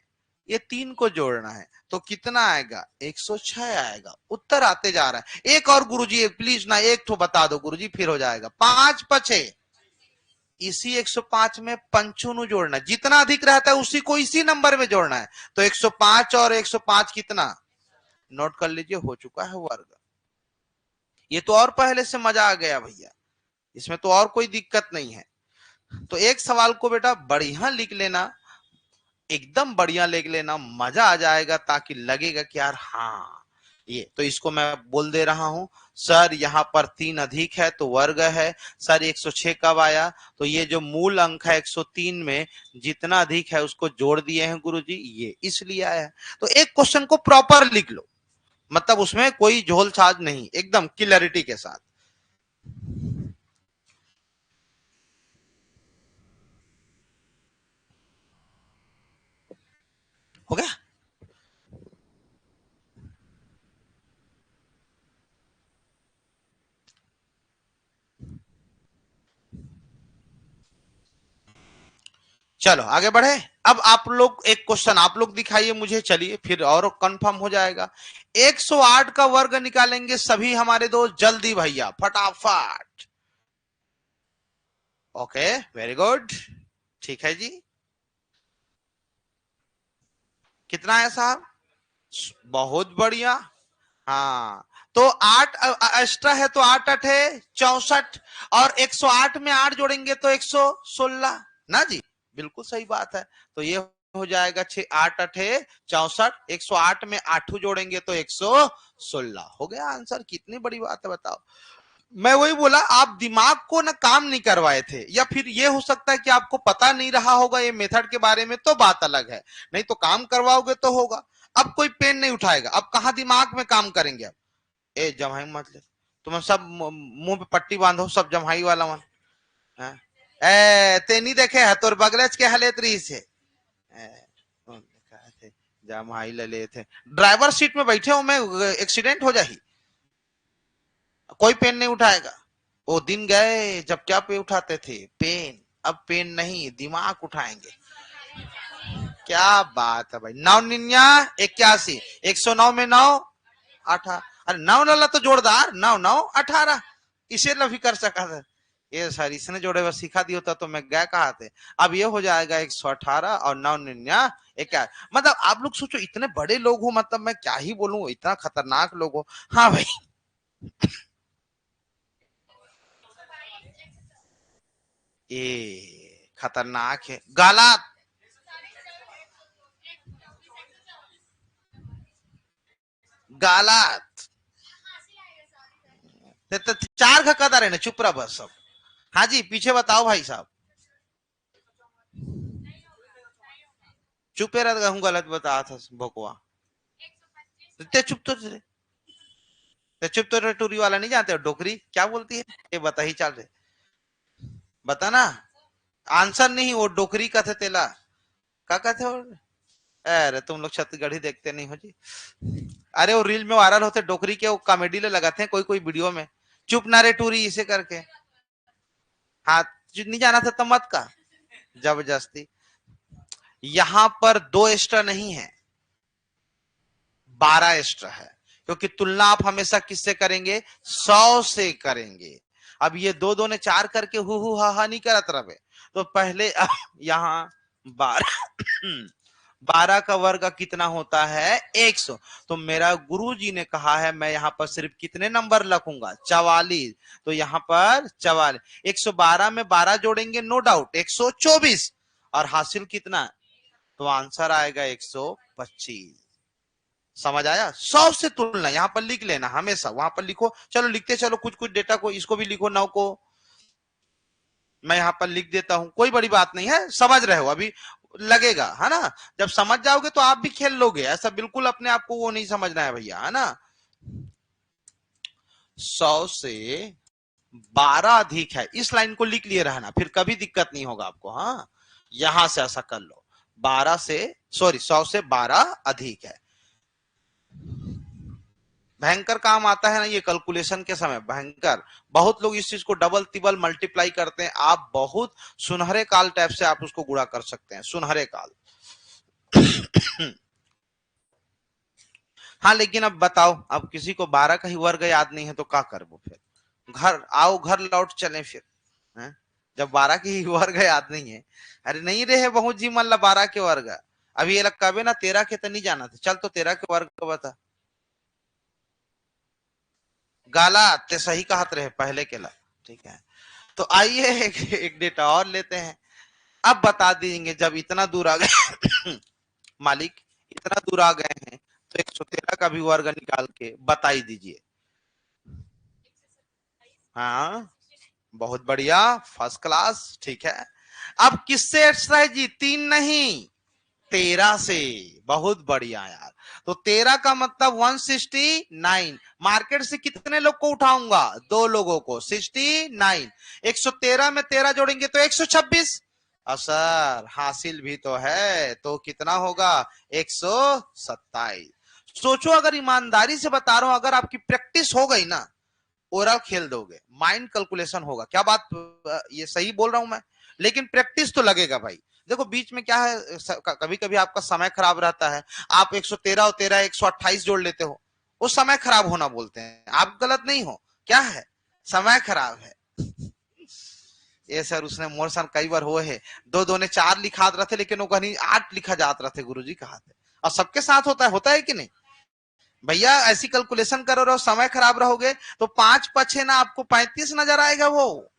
ये 3 को जोड़ना है तो कितना आएगा, 106 आएगा। उत्तर आते जा रहा है। एक और गुरुजी प्लीज ना, एक तो बता दो गुरुजी, फिर हो जाएगा। 5 पछे, इसी 105 में पंचुनु जोड़ना है, जितना अधिक रहता है उसी को इसी नंबर में जोड़ना है, तो 105 और 105 कितना, नोट कर लीजिए, हो चुका है वर्ग। ये तो और पहले से मजा आ गया भैया, इसमें तो और कोई दिक्कत नहीं है। तो एक सवाल को बेटा बढ़िया लिख लेना, एकदम बढ़िया लिख लेना, मजा आ जाएगा, ताकि लगेगा कि यार हाँ ये तो, इसको मैं बोल दे रहा हूं, सर यहाँ पर 3 अधिक है तो वर्ग है। सर 106 कब आया, तो ये जो मूल अंक है 103 में जितना अधिक है उसको जोड़ दिए हैं गुरुजी, ये इसलिए आया। तो एक क्वेश्चन को प्रॉपर लिख लो, मतलब उसमें कोई झोल छाज नहीं, एकदम क्लियरिटी के साथ। हो गया। चलो आगे बढ़े। अब आप लोग एक क्वेश्चन आप लोग दिखाइए मुझे, चलिए फिर और कंफर्म हो जाएगा। 108 का वर्ग निकालेंगे सभी हमारे दोस्त, जल्दी भैया फटाफट। ओके वेरी गुड, ठीक है जी। कितना है साहब, बहुत बढ़िया। हाँ तो 8 एक्स्ट्रा है तो 8 8 है 64, और 108 में 8 जोड़ेंगे तो 116 ना जी, बिल्कुल सही बात है। तो ये हो जाएगा 6 8 8 64, 108 में 8 जोड़ेंगे तो 116 हो गया आंसर। कितनी बड़ी बात है बताओ। मैं वही बोला, आप दिमाग को ना काम नहीं करवाए थे, या फिर ये हो सकता है कि आपको पता नहीं रहा होगा ये मेथड के बारे में, तो बात अलग है, नहीं तो काम करवाओगे तो होगा। अब कोई पेन नहीं उठाएगा, अब कहां दिमाग में काम करेंगे। अब ए जमाई मत ले, तुम सब मुंह पे पट्टी बांधो, सब जमाई वाला मन है। ए ते नहीं देखे है तोर बगलेच के हलेत रही से, जमाई ले ले थे, ड्राइवर सीट में बैठे हो, मैं एक्सीडेंट हो जाही, कोई पेन नहीं उठाएगा। वो दिन गए जब क्या पे उठाते थे पेन, अब पेन नहीं दिमाग उठाएंगे। क्या बात है भाई। 999 81, 109 में 9 18, अरे 9 लाला तो जोरदार, 9 9 18, इसे लभी कर सका था। ये सर इसने जोड़े हुए सिखा दिया होता तो मैं गया कहा थे। अब ये हो जाएगा 118 और 999 क्या, मतलब आप लोग सोचो इतने बड़े लोग हो, मतलब मैं क्या ही बोलूं, इतना खतरनाक लोग हो। हाँ भाई ये खतरनाक है। गलत, गलत। तो चार का कदर है ना, चुप रहा बस सब। हाँ जी पीछे बताओ भाई साहब। चुपे रह हूँ, गलत बता था भोकवा। ते चुप तो ते चुप तो टूरी वाला नहीं जानते हो, डोकरी क्या बोलती है ये बता ही चल रहे, बता ना। आंसर नहीं, वो डोकरी का थे तेला, क्या कहते हो। अरे तुम लोग छत्तीसगढ़ी देखते नहीं हो जी। अरे वो रील में वायरल होते डोकरी के, वो कॉमेडी ले लगाते हैं कोई कोई वीडियो में, चुप ना रे टूरी इसे करके। हाँ नहीं जाना था तो मत का, जबरदस्ती। यहां पर 2 एक्स्ट्रा नहीं है, 12 एक्स्ट्रा है, क्योंकि तुलना आप हमेशा किससे करेंगे, 100 से करेंगे। अब ये दो दो ने 4 करके हु हा नहीं करत रहे, तो पहले यहाँ 12 12 का वर्ग कितना होता है, 100। तो मेरा गुरुजी ने कहा है मैं यहाँ पर सिर्फ कितने नंबर रखूंगा, 44। तो यहाँ पर 44, 112 में 12 जोड़ेंगे नो डाउट 124, और हासिल कितना, तो आंसर आएगा 125। समझ आया। 100 से तुलना यहाँ पर लिख लेना हमेशा, वहां पर लिखो, चलो लिखते चलो कुछ कुछ डेटा को, इसको भी लिखो 9 को, मैं यहाँ पर लिख देता हूं, कोई बड़ी बात नहीं है, समझ रहे हो अभी, लगेगा है ना। जब समझ जाओगे तो आप भी खेल लोगे, ऐसा बिल्कुल अपने आप को वो नहीं समझना है भैया, है ना। 100 से 12 अधिक है, इस लाइन को लिख लिए रहना, फिर कभी दिक्कत नहीं होगा आपको। हाँ यहां से ऐसा कर लो, 12 से, सॉरी 100 से 12 अधिक है। भयंकर काम आता है ना ये कैलकुलेशन के समय, भयंकर। बहुत लोग इस चीज को डबल तिबल मल्टीप्लाई करते हैं, आप बहुत सुनहरे काल टाइप से आप उसको गुणा कर सकते हैं, सुनहरे काल। हाँ लेकिन अब बताओ, अब किसी को 12 का ही वर्ग याद नहीं है तो क्या करबो फिर, घर आओ घर लौट चले फिर, है? जब 12 की ही वर्ग याद नहीं है, अरे नहीं रहे बहुत जी मन ला 12 के वर्ग, अभी ये लग कबे ना 13 के तो नहीं जाना था, चल तो 13 के वर्ग को बता। गाला ते सही कहत रहे पहले के ला, ठीक है। तो आइए एक डेटा और लेते हैं। अब बता देंगे जब इतना दूर आ गए मालिक, इतना दूर आ गए हैं तो 113 का भी वर्ग निकाल के बता ही दीजिए। हाँ बहुत बढ़िया, फर्स्ट क्लास, ठीक है। अब किससे एक्स्ट्रा है जी, 3 नहीं 13 से, बहुत बढ़िया यार। तो 13 का मतलब 169, मार्केट से कितने लोग को उठाऊंगा, 2 लोगों को, 69। 113 में 13 जोड़ेंगे तो 126, असर हासिल भी तो है, तो कितना होगा, 127। सोचो अगर ईमानदारी से बता रहा हूं, अगर आपकी प्रैक्टिस हो गई ना, ओरल खेल दोगे, माइंड कैलकुलेशन होगा, क्या बात ये सही बोल रहा हूं मैं, लेकिन प्रैक्टिस तो लगेगा भाई। देखो बीच में क्या है, कभी कभी आपका समय खराब रहता है, आप 113 और 13 128 जोड़ लेते हो, वो समय खराब होना बोलते हैं, आप गलत नहीं हो, क्या है, समय खराब है। ये सर उसने मोर सन कई बार हुए है, दो दो ने 4 लिखा रहते लेकिन वो कहीं 8 लिखा जात रहते, गुरुजी कहा थे। और सबके साथ होता है कि नहीं भैया, ऐसी कैलकुलेशन करो रहो, समय खराब रहोगे तो 5 पछे ना आपको 35 नजर आएगा, वो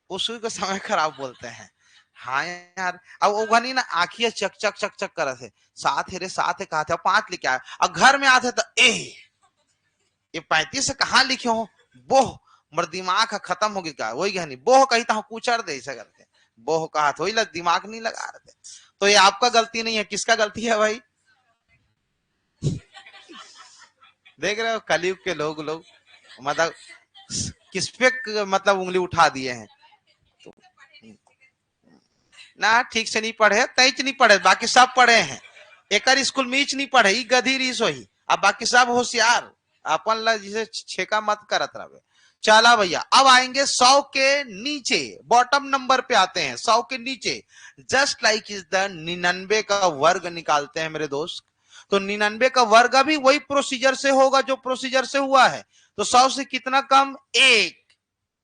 उसी को समय खराब बोलते हैं। हाँ यार, अब वो गनी ना आखिया चक चक चक चक कर थे, साथ हेरे साथ है कहा थे 5 लिखे आए, और घर में आते तो ये 35 से कहा लिखे हो, बोह मर दिमाग खत्म हो गया, वही गहनी बोह कही तो कुचर दे ऐसा करके, बोह कहा तो वही दिमाग नहीं लगा रहे थे। तो ये आपका गलती नहीं है, किसका गलती है भाई, देख रहे हो कलयुग के लोग मतलब किस पे मतलब उंगली उठा दिए हैं। तो, ना ठीक से नहीं पढ़े, तैच नहीं पढ़े, बाकी सब पढ़े हैं, एक स्कूल में नहीं पढ़े, गधी रीस वही, अब बाकी सब होशियार, अपन ला जिसे छेका मत करत रहे। चला भैया, अब आएंगे 100 के नीचे, बॉटम नंबर पे आते हैं, 100 के नीचे, जस्ट लाइक इज द 99 का वर्ग निकालते हैं मेरे दोस्त। तो 99 का वर्ग भी वही प्रोसीजर से होगा जो प्रोसीजर से हुआ है, तो 100 से कितना कम, 1,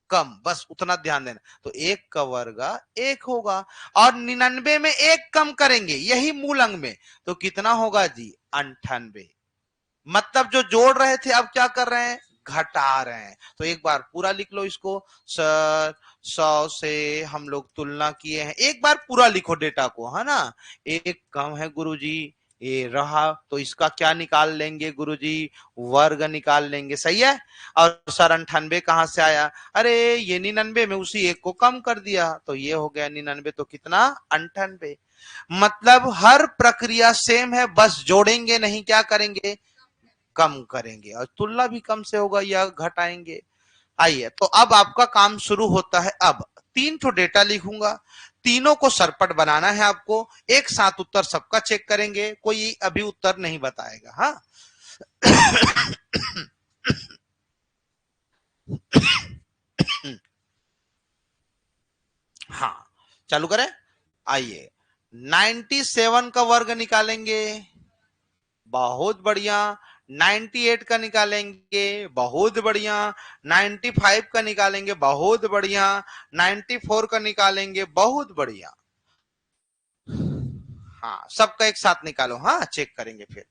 कम, बस उतना ध्यान देना। तो 1 का वर्ग 1 होगा, और 99 में 1 कम करेंगे यही मूल अंग में, तो कितना होगा जी 98। मतलब जो जोड़ रहे थे अब क्या कर रहे हैं, घटा रहे हैं। तो एक बार पूरा लिख लो इसको। सर 100 से हम लोग तुलना किए हैं, एक बार पूरा लिखो डेटा को, है ना। 1 कम है गुरुजी, ये रहा, तो इसका क्या निकाल लेंगे गुरुजी, वर्ग निकाल लेंगे, सही है। और सर 98 कहां से आया, अरे ये 99 में उसी 1 को कम कर दिया, तो ये हो गया 99, तो कितना 98। मतलब हर प्रक्रिया सेम है, बस जोड़ेंगे नहीं, क्या करेंगे, कम करेंगे, और तुलना भी कम से होगा या घटाएंगे। आइए, तो अब आपका काम शुरू होता है। अब 3 ठो डेटा लिखूंगा, तीनों को सरपट बनाना है आपको, एक साथ उत्तर सबका चेक करेंगे, कोई अभी उत्तर नहीं बताएगा। हाँ हाँ, चालू करें। आइए, 97 का वर्ग निकालेंगे, बहुत बढ़िया। 98 का निकालेंगे, बहुत बढ़िया। 95 का निकालेंगे, बहुत बढ़िया। 94 का निकालेंगे, बहुत बढ़िया। हाँ, सबका एक साथ निकालो, हाँ चेक करेंगे फिर।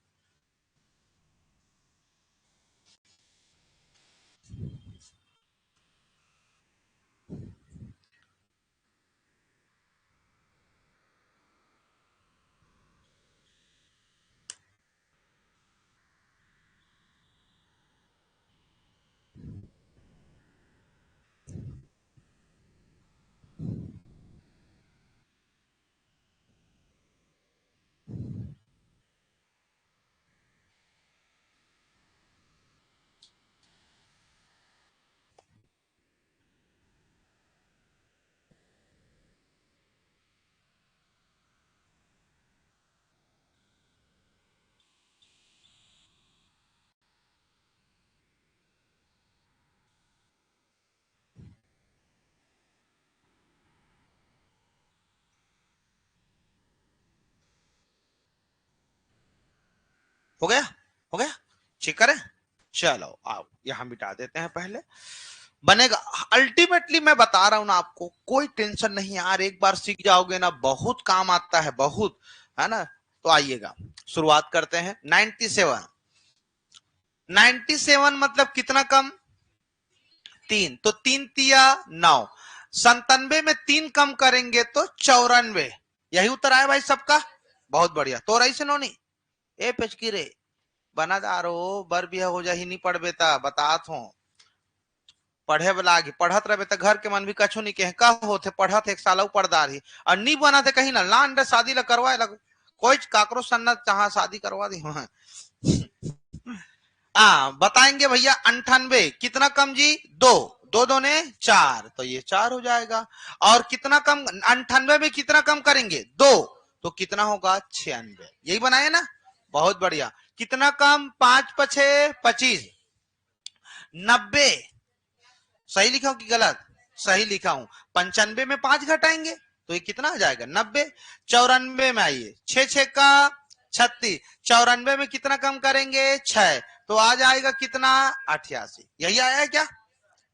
हो गया, हो गया, चेक करें। चलो आओ यहां मिटा देते हैं पहले, बनेगा। अल्टीमेटली मैं बता रहा हूं ना आपको, कोई टेंशन नहीं यार, एक बार सीख जाओगे ना, बहुत काम आता है, बहुत, है ना। तो आइएगा, शुरुआत करते हैं। 97, 97 मतलब कितना कम, 3, तो 3 तिया 9। 97 में 3 कम करेंगे तो 94, यही उत्तर आया भाई सबका, बहुत बढ़िया। तो रही से नोनी ए पेचकी रे बना दारो बर बिया हो जा ही नहीं पढ़ बेता, बतात हो पढ़े वाला आगे पढ़त रहे तो घर के मन भी कछु नहीं कहे, का होते पढ़त एक साल पढ़दार ही, और नहीं बना थे कहीं ना लान शादी ला करवाए लग, कोई काकरो सन्नत चाह शादी करवा दी। बताएंगे भैया 98 कितना कम जी, 2, 2 दूने 4, तो ये 4 हो जाएगा। और कितना कम 98 में कितना कम करेंगे, 2, तो कितना होगा 96, यही बनाए ना, बहुत बढ़िया। कितना कम, 5 पछे 25, 90, सही लिखा हूं कि गलत, सही लिखा हूं। 95 में 5 घटाएंगे तो ये कितना आ जाएगा 90। 94 में आइए, 6 6 का 36, 94 में कितना कम करेंगे 6, तो आ जाएगा कितना 88, यही आया है क्या,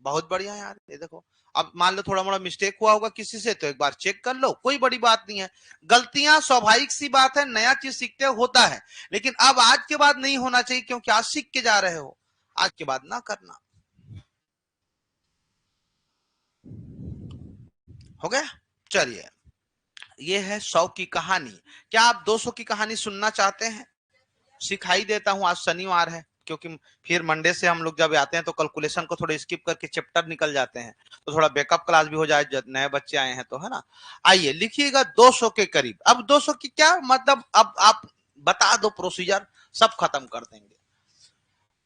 बहुत बढ़िया यार। ये देखो, अब मान लो थोड़ा मोड़ा मिस्टेक हुआ होगा किसी से, तो एक बार चेक कर लो, कोई बड़ी बात नहीं है। गलतियां स्वाभाविक सी बात है, नया चीज सीखते होता है, लेकिन अब आज के बाद नहीं होना चाहिए, क्योंकि आज सीख के जा रहे हो, आज के बाद ना करना। हो गया, चलिए, ये है 100 की कहानी। क्या आप 200 की कहानी सुनना चाहते हैं, सिखाई देता हूं, आज शनिवार है, क्योंकि फिर मंडे से हम लोग जब आते हैं तो कैलकुलेशन को थोड़ा स्किप करके चैप्टर निकल जाते हैं, तो थोड़ा बैकअप क्लास भी हो जाए, जब नए बच्चे आए हैं तो, है ना। आइए लिखिएगा 200 के करीब। अब 200 की क्या मतलब, अब आप बता दो प्रोसीजर, सब खत्म कर देंगे।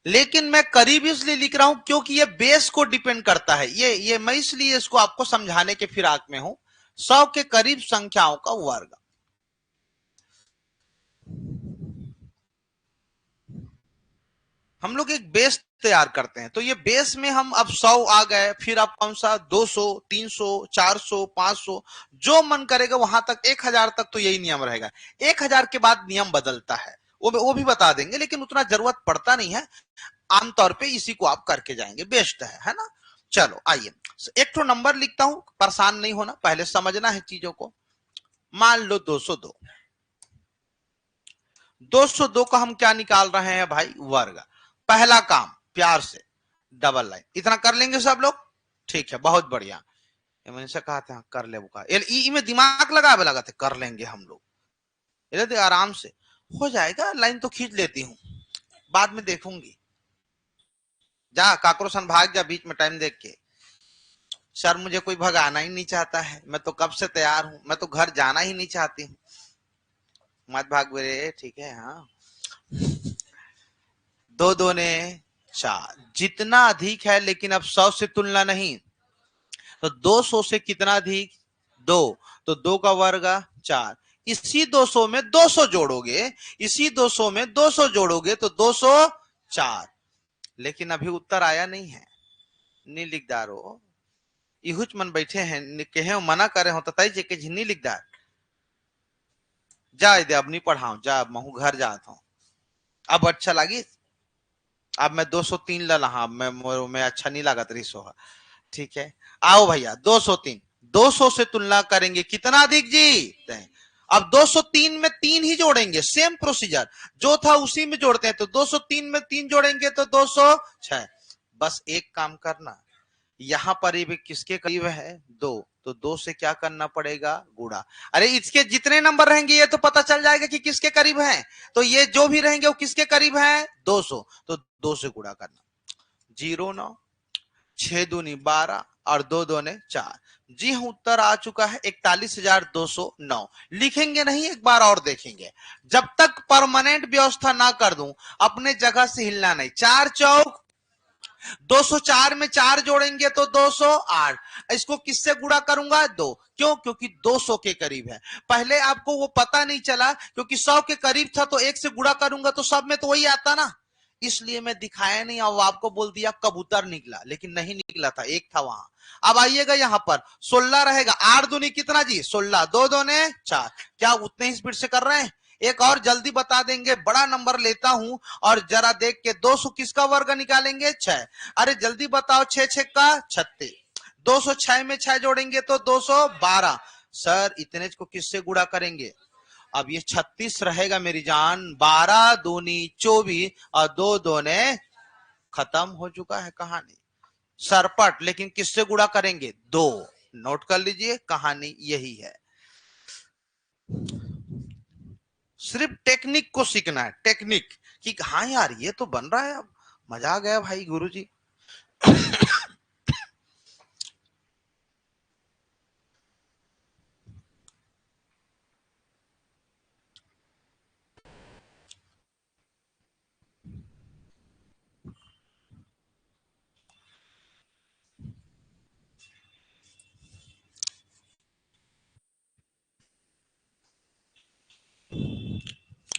लेकिन मैं करीब इसलिए लिख रहा हूं क्योंकि ये बेस को डिपेंड करता है, ये मैं इसलिए इसको आपको समझाने के फिराक में हूं। 100 के करीब संख्याओं का वर्ग, हम लोग एक बेस तैयार करते हैं, तो ये बेस में हम अब 100 आ गए, फिर आप कौन सा 200, 300, 400, 500, जो मन करेगा वहां तक, 1000 तक तो यही नियम रहेगा। 1000 के बाद नियम बदलता है, वो भी बता देंगे, लेकिन उतना जरूरत पड़ता नहीं है, आमतौर पे इसी को आप करके जाएंगे, बेस्ट है ना। चलो आइए, एक तो नंबर लिखता हूं, परेशान नहीं होना, पहले समझना है चीजों को। मान लो 202, 202 का हम क्या निकाल रहे हैं भाई, वर्ग। पहला काम प्यार से डबल लाइन, इतना कर लेंगे सब लोग, ठीक है, बहुत बढ़िया। मैंने से कहा था कर ले, बुका ई में दिमाग लगा थे, कर लेंगे हम लोग, ये आराम से हो जाएगा। लाइन तो खींच लेती हूँ, बाद में देखूंगी, जा काक्रोशन भाग जा बीच में टाइम देख के। सर मुझे कोई भगाना ही नहीं चाहता है, मैं तो कब से तैयार हूं, मैं तो घर जाना ही नहीं चाहती हूँ। मत भाग मेरे, ठीक है। हाँ, दो दो ने चार, जितना अधिक है, लेकिन अब 100 से तुलना नहीं, तो 200 से कितना अधिक, 2, तो 2 का वर्ग 4। इसी 200 में 200 जोड़ोगे, इसी 200 में 200 जोड़ोगे तो 204। लेकिन अभी उत्तर आया नहीं है, नहीं लिखदार हो, इहुच मन बैठे हैं, कहे मना करे हो तताई जे के झिन्नी लिखदार, जा दे अब नहीं पढ़ाऊं, जा महू घर जाता हूं। अब अच्छा लगी, अब मैं 203 ला रहा, मैं अच्छा नहीं लगा 300, ठीक है। आओ भैया 203, 200 से तुलना करेंगे कितना अधिक जी, अब 203 में 3 ही जोड़ेंगे, सेम प्रोसीजर जो था उसी में जोड़ते हैं, तो 203 में 3 जोड़ेंगे तो 206। बस एक काम करना, यहां पर ये किसके करीब है, 2, तो 2 से क्या करना पड़ेगा, गुणा। अरे इसके जितने नंबर रहेंगे ये तो पता चल जाएगा कि किसके करीब हैं, तो ये जो भी रहेंगे वो किसके करीब हैं, 200, तो 2 से गुणा करना। 0 9, 6 दूनी 12 और 2 दूने 4। जी हाँ, उत्तर आ चुका है 41,209। लिखेंगे नहीं, एक बार और देखेंगे, जब तक परमानेंट व्यवस्था ना कर दूं अपने जगह से हिलना नहीं। 4 चौक 204 में 4 जोड़ेंगे तो 208, इसको किससे गुणा करूंगा, 2, क्यों, क्योंकि 200 के करीब है। पहले आपको वो पता नहीं चला, क्योंकि 100 के करीब था तो 1 से गुणा करूंगा तो सब में तो वही आता ना, इसलिए मैं दिखाया नहीं, और आपको बोल दिया कबूतर निकला, लेकिन नहीं निकला था, एक था वहां। अब आइएगा यहां पर 16 रहेगा, 8 दूनी कितना जी 16, 2 दूने 4। क्या उतने ही स्पीड से कर रहे हैं, एक और जल्दी बता देंगे, बड़ा नंबर लेता हूं और जरा देख के 200 किसका वर्ग निकालेंगे, 6। अरे जल्दी बताओ, 6 6 का 36, 206 में 6 जोड़ेंगे तो 212। सर इतने को किससे गुणा करेंगे, अब ये 36 रहेगा मेरी जान, 12 दूनी 24 और 2 दूने, खत्म हो चुका है कहानी, सरपट। लेकिन किससे गुणा करेंगे, 2। नोट कर लीजिए, कहानी यही है, सिर्फ टेक्निक को सीखना है, टेक्निक कि हाँ यार ये तो बन रहा है, अब मजा आ गया भाई गुरुजी।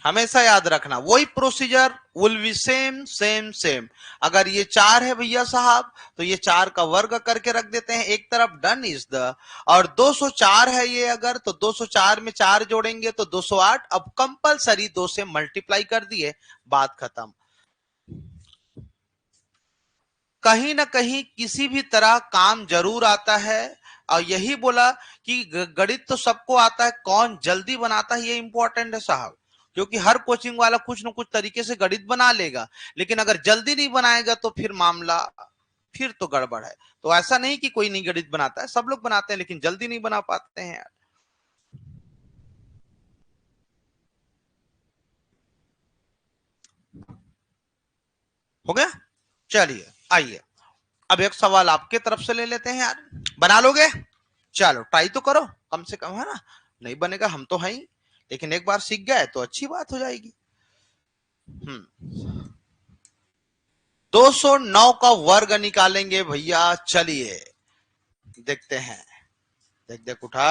हमेशा याद रखना, वही procedure will be same same same. अगर ये 4 है भैया साहब, तो ये 4 का वर्ग करके रख देते हैं एक तरफ, डन इज द। और 204 है ये अगर, तो 204 में 4 जोड़ेंगे तो 208, अब कंपलसरी 2 से मल्टीप्लाई कर दिए, बात खत्म। कहीं ना कहीं किसी भी तरह काम जरूर आता है, और यही बोला कि गणित तो सबको आता है, कौन जल्दी बनाता है ये इंपॉर्टेंट है साहब, क्योंकि हर कोचिंग वाला कुछ न कुछ तरीके से गणित बना लेगा, लेकिन अगर जल्दी नहीं बनाएगा तो फिर मामला फिर तो गड़बड़ है। तो ऐसा नहीं कि कोई नहीं गणित बनाता है, सब लोग बनाते हैं, लेकिन जल्दी नहीं बना पाते हैं यार। हो गया, चलिए आइए, अब एक सवाल आपके तरफ से ले लेते हैं यार, बना लोगे, चलो ट्राई तो करो कम से कम, है ना, नहीं बनेगा हम तो हैं ही, लेकिन एक बार सीख गए तो अच्छी बात हो जाएगी। 209 का वर्ग निकालेंगे भैया, चलिए देखते हैं, देख देख उठा,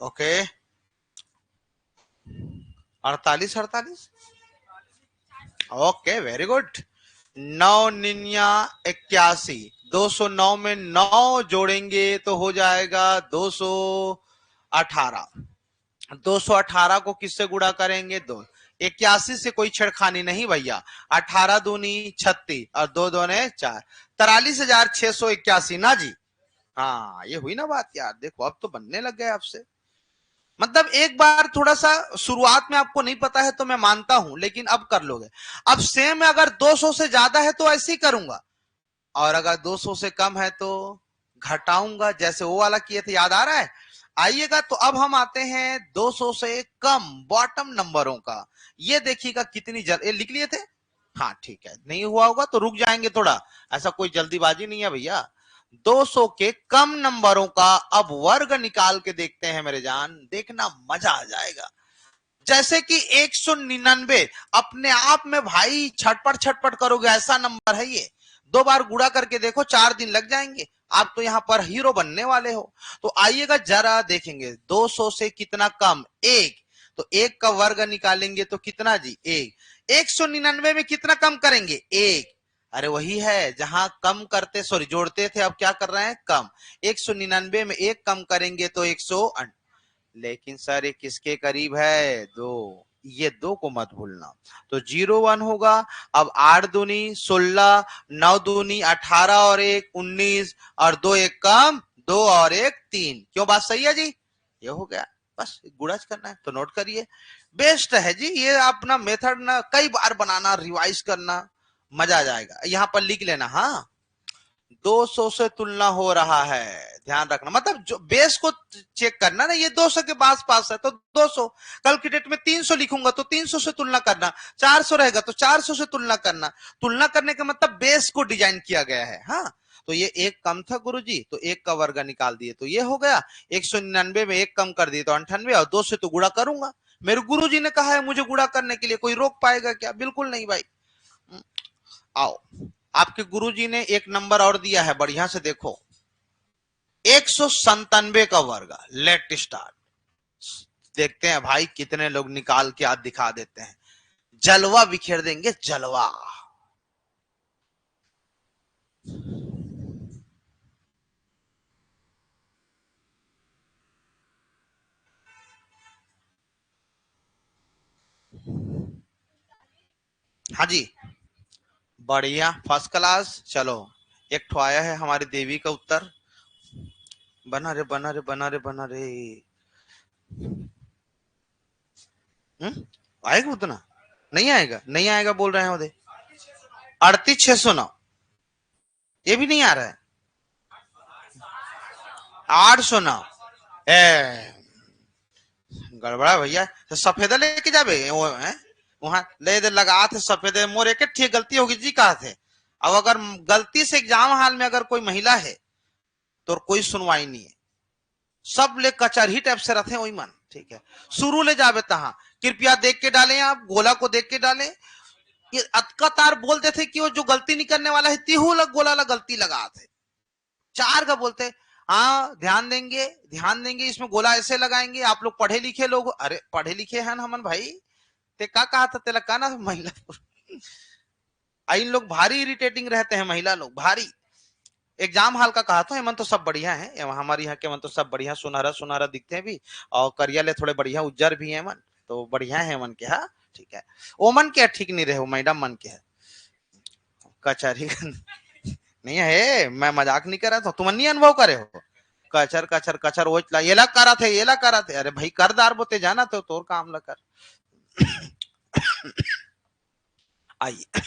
ओके 48 48, ओके वेरी गुड। 9 9 81, 209 में 9 जोड़ेंगे तो हो जाएगा 218, 218 को किससे गुणा करेंगे? 2 81 से कोई छेड़खानी नहीं भैया। 18 दूनी 36 और 2 दूने 4, 43,681 ना जी। हाँ ये हुई ना बात यार। देखो अब तो बनने लग गए आपसे। मतलब एक बार थोड़ा सा शुरुआत में आपको नहीं पता है तो मैं मानता हूं, लेकिन अब कर लोगे। अब सेम अगर 200 से ज्यादा है तो ऐसे ही करूंगा, और अगर 200 से कम है तो घटाऊंगा, जैसे वो वाला किए थे, याद आ रहा है? आइएगा तो अब हम आते हैं 200 से कम बॉटम नंबरों का। ये देखिएगा कितनी ये लिख लिए थे। हाँ ठीक है, नहीं हुआ होगा तो रुक जाएंगे थोड़ा, ऐसा कोई जल्दीबाजी नहीं है भैया। 200 के कम नंबरों का अब वर्ग निकाल के देखते हैं मेरे जान, देखना मजा आ जाएगा। जैसे कि 199 अपने आप में भाई छटपट छटपट करोगे ऐसा नंबर है ये। 2 बार गुणा करके देखो, 4 दिन लग जाएंगे। आप तो यहां पर हीरो बनने वाले हो। तो आइएगा जरा देखेंगे 200 से कितना कम? 1। तो 1 का वर्ग निकालेंगे तो कितना जी? 1। 199 में कितना कम करेंगे? 1। अरे वही है, जहां कम करते सॉरी जोड़ते थे, अब क्या कर रहे हैं? कम। 199 में 1 कम करेंगे तो 100। लेकिन सर ये किसके करीब है? 2। ये 2 को मत भूलना। तो 01 होगा। अब 8 दूनी 16, 9 दूनी 18 और 1 19, और 2 1 कम 2 और 1 3। क्यों? बात सही है जी? ये हो गया। बस गुणज करना है तो नोट करिए। बेस्ट है जी ये अपना मेथड ना, कई बार बनाना, रिवाइज करना, मजा आ जाएगा। यहां पर लिख लेना। हाँ 200 से तुलना हो रहा है, ध्यान रखना। मतलब जो बेस को चेक करना ना, ये 200 के पास पास है तो 200। कल की डेट में 300 लिखूंगा तो 300 से तुलना करना, 400 रहेगा तो 400 से तुलना करना। तुलना करने का मतलब बेस को डिजाइन किया गया है। हाँ तो ये 1 कम था गुरुजी, तो 1 का वर्ग निकाल दिए तो ये हो गया। 199 में 1 कम कर दिए तो 98, और 2 से तो गुणा करूंगा। मेरे गुरुजी ने कहा है मुझे गुणा करने के लिए, कोई रोक पाएगा क्या? बिल्कुल नहीं भाई। आओ, आपके गुरुजी ने एक नंबर और दिया है, बढ़िया से देखो। 197 का वर्ग। Let start. देखते हैं भाई कितने लोग निकाल के आज दिखा देते हैं। जलवा बिखेर देंगे, जलवा। हाँ जी, बढ़िया, फर्स्ट क्लास। चलो एक ठो आया है हमारी देवी का उत्तर। बना रे बना रे बना रे बना रे। आएगा उतना? नहीं आएगा, नहीं आएगा बोल रहे हैं उधर। 38,609। ये भी नहीं आ रहा है। 809। ए गड़बड़ा भैया। तो सफेदा लेके जाबे वो है, वहां ले दे लगा थे सफेदे मोर। एक ठीक गलती होगी जी, कहा थे। अब अगर गलती से एग्जाम हाल में अगर कोई महिला है तो कोई सुनवाई नहीं है, सब ले कचहरी टाइप से रहते हैं वही मन। ठीक है, शुरू ले जावे तहा। कृपया देख के डालें, आप गोला को देख के डालें। ये अतका तार बोलते थे कि वो जो गलती नहीं करने वाला है तिहू लग गोला लग गलती लगा थे। 4 का बोलते। हाँ ध्यान देंगे, ध्यान देंगे, इसमें गोला ऐसे लगाएंगे। आप लोग पढ़े लिखे लोग, अरे पढ़े लिखे हैं हमन भाई। ते का कहा था तेला का ना महिला। इन लोग भारी इरिटेटिंग रहते हैं, महिला लोग भारी। एग्जाम हाल का कहा था, एमन तो सब बढ़िया है। हमारे यहाँ के मन तो सब बढ़िया सुनहरा सुनहरा दिखते हैं भी, और करिया ले थोड़े बढ़िया उज्जर भी है मन, तो बढ़िया है मन के। हाँ ठीक है। ओमन के ठीक नहीं रहे, मैडम मन के है कचहरी। नहीं है, मैं मजाक नहीं कर रहा था, तुम नहीं अनुभव करे हो। कचर कचर कचर वो ये ला करा थे, ये ला करा थे। अरे भाई करदार बोते जाना तो तोर काम ला कर। आइए,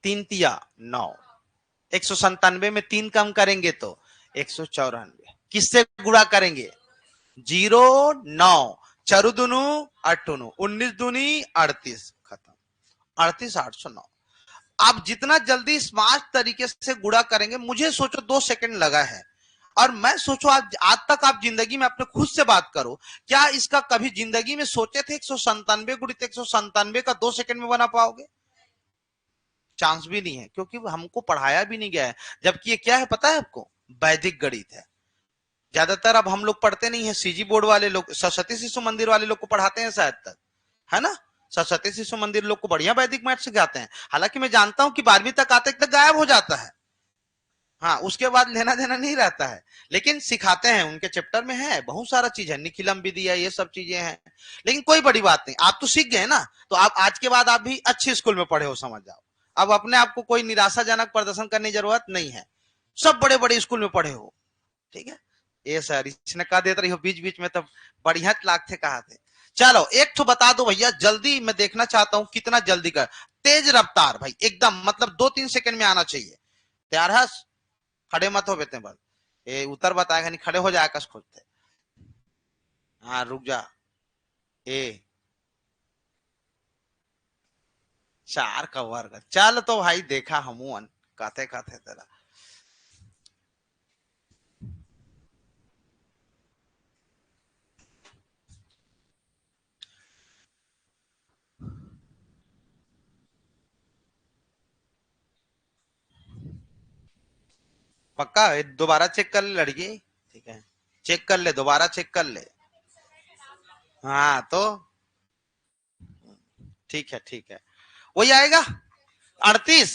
3 तिया 9। 197 में 3 कम करेंगे तो 194। किससे गुणा करेंगे? 0 9 चारू दुनू 8 19 दूनी 38। खत्म। 38,809। आप जितना जल्दी स्मार्ट तरीके से गुणा करेंगे, मुझे सोचो 2 सेकंड लगा है, और मैं सोचो आज तक आप जिंदगी में अपने खुद से बात करो, क्या इसका कभी जिंदगी में सोचे थे 197 गुणित 197 का 2 सेकंड में बना पाओगे? चांस भी नहीं है, क्योंकि हमको पढ़ाया भी नहीं गया है। जबकि ये क्या है पता है आपको? वैदिक गणित है। ज्यादातर अब हम लोग पढ़ते नहीं है, सीजी बोर्ड वाले लोग, सरस्वती शिशु मंदिर वाले लोग को पढ़ाते हैं शायद तक, है ना? सरस्वती शिशु मंदिर लोग को बढ़िया वैदिक मैथ सिखाते हैं। हालांकि मैं जानता हूं कि 12वीं तक आते तक गायब हो जाता है। हाँ, उसके बाद लेना देना नहीं रहता है, लेकिन सिखाते हैं, उनके चैप्टर में है बहुत सारा चीज है, निखिलम विधि है, ये सब चीजें हैं। लेकिन कोई बड़ी बात नहीं, आप तो सीख गए ना, तो आप आज के बाद आप भी अच्छे स्कूल में पढ़े हो, समझ जाओ। अब अपने आप को कोई निराशाजनक प्रदर्शन करने की जरूरत नहीं है, सब बड़े बड़े स्कूल में पढ़े हो। ठीक है, ये सर इसने कहा देते रही हो बीच बीच में, तब बढ़िया लाग थे, कहा थे। चलो एक तो बता दो भैया जल्दी, मैं देखना चाहता हूं कितना जल्दी कर, तेज रफ्तार भाई एकदम, मतलब 2-3 सेकंड में आना चाहिए। तैयार है? खड़े मत हो बेटे, बस ये उत्तर बताएगा नहीं, खड़े हो जाए आकाश खोजते। हाँ रुक जा। ए 4 का वर्ग, चल तो भाई देखा हमू कहते कहते तेरा। पक्का दोबारा चेक कर ले लड़की, ठीक है, चेक कर ले, दोबारा चेक कर ले। हाँ तो ठीक है, ठीक है, वही आएगा। 38,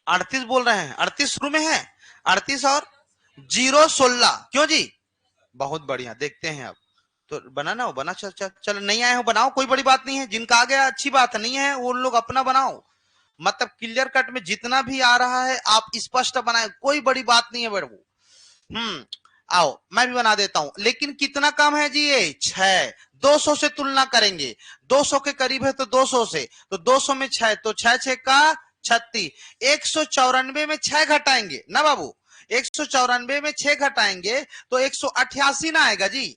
38 बोल रहे हैं, 38 शुरू में है, 38 और 0-16, क्यों जी? बहुत बढ़िया, देखते हैं अब। तो बनाना हो बना, चल चल चल, नहीं आए हो बनाओ, कोई बड़ी बात नहीं है, जिनका आ गया अच्छी बात है, नहीं है वो लोग अपना बनाओ, मतलब क्लियर कट में जितना भी आ रहा है आप स्पष्ट बनाए, कोई बड़ी बात नहीं है बड़ू। आओ मैं भी बना देता हूं, लेकिन कितना कम है जी ये 6, 200 से तुलना करेंगे, 200 के करीब है तो 200 से, तो 200 में 6, तो 6 6 का 36, 194 में 6 घटाएंगे ना बाबू, 194 में 6 घटाएंगे तो 188 ना आएगा जी।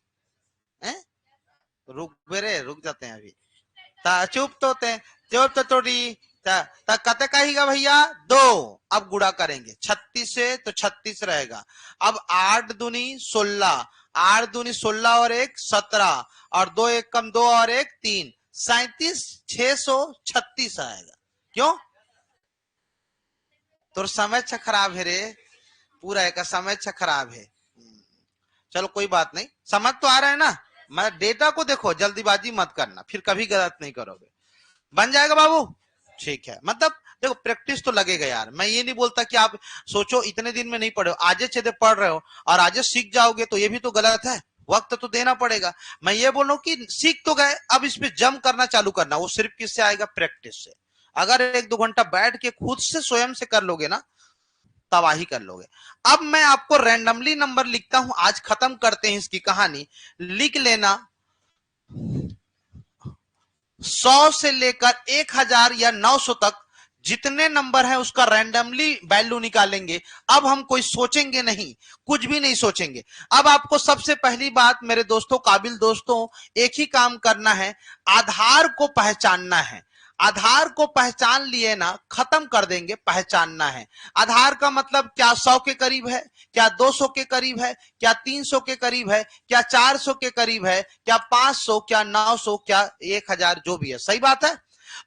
है? रुक बेरे, रुक जाते हैं अभी, चुप तो ते, चुप तो थोड़ी, कते कहेगा भैया 2, अब गुड़ा करेंगे 36 से तो 36 रहेगा। अब 8 दूनी 16, 8 दूनी 16 और 1 17, और 2 1 कम 2 और 1 3, 37, 636 आएगा। क्यों? तो समय अच्छा खराब है रे, पूरा का समय अच्छा खराब है। चलो कोई बात नहीं, समझ तो आ रहा है ना, मैं डेटा को देखो, जल्दीबाजी मत करना, फिर कभी गलत नहीं करोगे। बन जाएगा बाबू, ठीक है, मतलब देखो प्रैक्टिस तो लगेगा यार, मैं ये नहीं बोलता कि आप सोचो इतने दिन में नहीं पढ़े हो, आज से पढ़ रहे हो और आज सीख जाओगे, तो ये भी तो गलत है, वक्त तो देना पड़ेगा। मैं ये बोल रहा हूँ कि सीख तो गए, अब इस पे जम करना चालू करना, वो सिर्फ किससे आएगा? प्रैक्टिस से। अगर 1-2 घंटा बैठ के खुद से स्वयं से कर लोगे ना, तबाही कर लोगे। अब मैं आपको रैंडमली नंबर लिखता हूं, आज खत्म करते हैं इसकी कहानी, लिख लेना। 100 से लेकर 1000 या 900 तक जितने नंबर हैं उसका रैंडमली वैल्यू निकालेंगे। अब हम कोई सोचेंगे नहीं, कुछ भी नहीं सोचेंगे। अब आपको सबसे पहली बात मेरे दोस्तों, काबिल दोस्तों, एक ही काम करना है, आधार को पहचानना है। आधार को पहचान लिए ना, खत्म कर देंगे, पहचानना है। आधार का मतलब क्या 100 के करीब है, क्या 200 के करीब है, क्या 300 के करीब है, क्या 400 के करीब है, क्या 500, क्या 900, क्या 1000, जो भी है, सही बात है।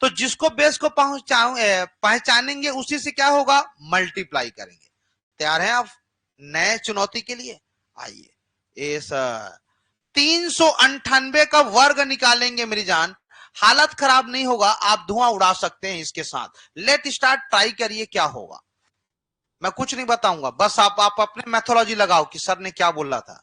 तो जिसको बेस को पहचानेंगे उसी से क्या होगा? मल्टीप्लाई करेंगे। तैयार हैं आप नए चुनौती के लिए? आइए, ये सर 398 का वर्ग निकालेंगे मेरी जान, हालत खराब नहीं होगा, आप धुआं उड़ा सकते हैं इसके साथ। लेट स्टार्ट, ट्राई करिए क्या होगा। मैं कुछ नहीं बताऊंगा, बस आप अपने मैथोलॉजी लगाओ कि सर ने क्या बोला था।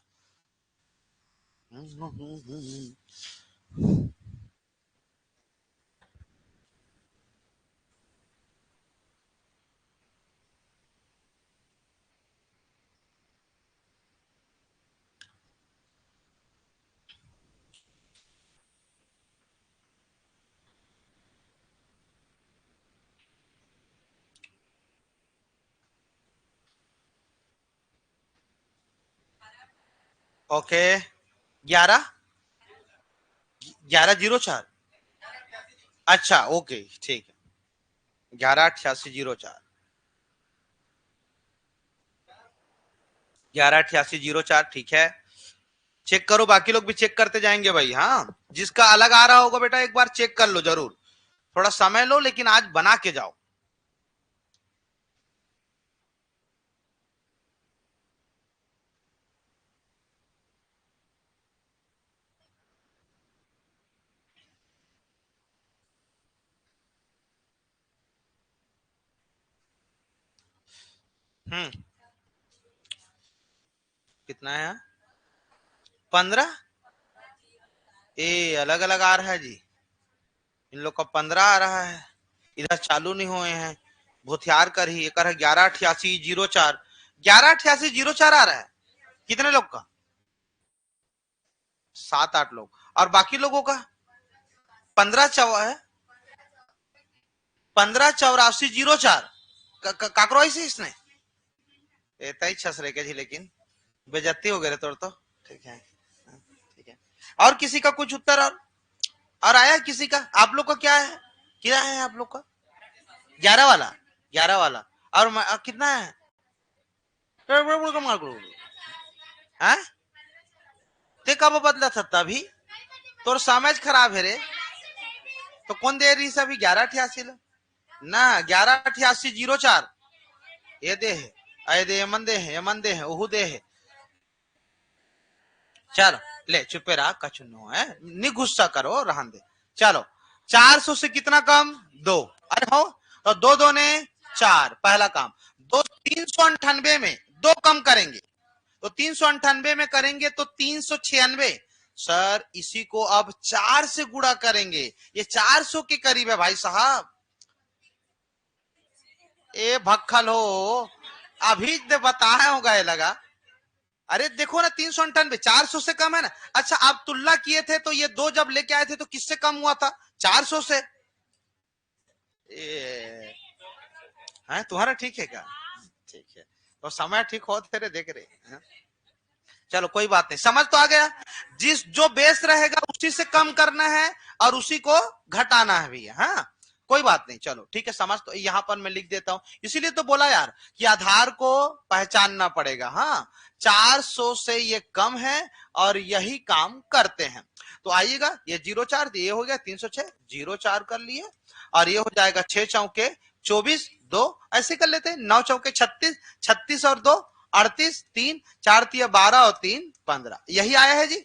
ओके, 11, 1104, अच्छा ओके ठीक है, 118804, 118804, ठीक है। चेक करो, बाकी लोग भी चेक करते जाएंगे भाई, हाँ जिसका अलग आ रहा होगा बेटा एक बार चेक कर लो जरूर, थोड़ा समय लो, लेकिन आज बना के जाओ। कितना है? 15। ए अलग अलग आ रहा है जी, इन लोग का 15 आ रहा है, इधर चालू नहीं हुए हैं। भूथियार कर ही एक 118804, 118804 आ रहा है। कितने लोग का? 7-8 लोग। और बाकी लोगों का 158404 काकरो ऐसे इसने एता ही छस रहे क्या जी, लेकिन बेजती हो गए तोड़ तो। ठीक है, ठीक है। और किसी का कुछ उत्तर और आया किसी का? आप लोग का क्या है आप लोग का? 11 वाला, 11 वाला। और कितना है? हाँ? ते कब बदला था तभी? तोर समझ खराब है रे। तो कौन दे रही अभी 1188 ना, 118804 ये दे है, अये दे यमन दे है ओहू दे है। चलो ले चुपे रहा, कचुन्नो है, नहीं गुस्सा करो, रहन दे। चलो 400 से कितना कम? 2। अरे हो तो 2 ने 4, पहला काम। 398 में 2 कम करेंगे तो 398 में करेंगे तो 396। सर इसी को अब 4 से गुणा करेंगे, ये 400 के करीब है भाई साहब। ए भक्खल हो, अभी बताया होगा ये लगा। अरे देखो ना 398 400 से कम है ना। अच्छा आप तुलना किए थे तो ये 2 जब लेके आए थे तो किससे कम हुआ था? 400 से। है तुम्हारा ठीक है क्या? ठीक है, तो समय ठीक हो तेरे देख रहे हैं। चलो कोई बात नहीं, समझ तो आ गया। जिस जो बेस रहेगा उसी से कम करना है और उसी को घटाना है भैया। हाँ कोई बात नहीं, चलो ठीक है, समझ तो यहां पर मैं लिख देता हूं, इसीलिए तो बोला यार कि आधार को पहचानना पड़ेगा। हाँ 400 से ये कम है और यही काम करते हैं। तो आइएगा, ये 04 ये हो गया 306, 04 कर लिए और ये हो जाएगा 6 चौके 24, 2 ऐसे कर लेते हैं, 9 चौके 36, 36 और 2 38, 3 4 3 12 और 3 15, यही आया है जी।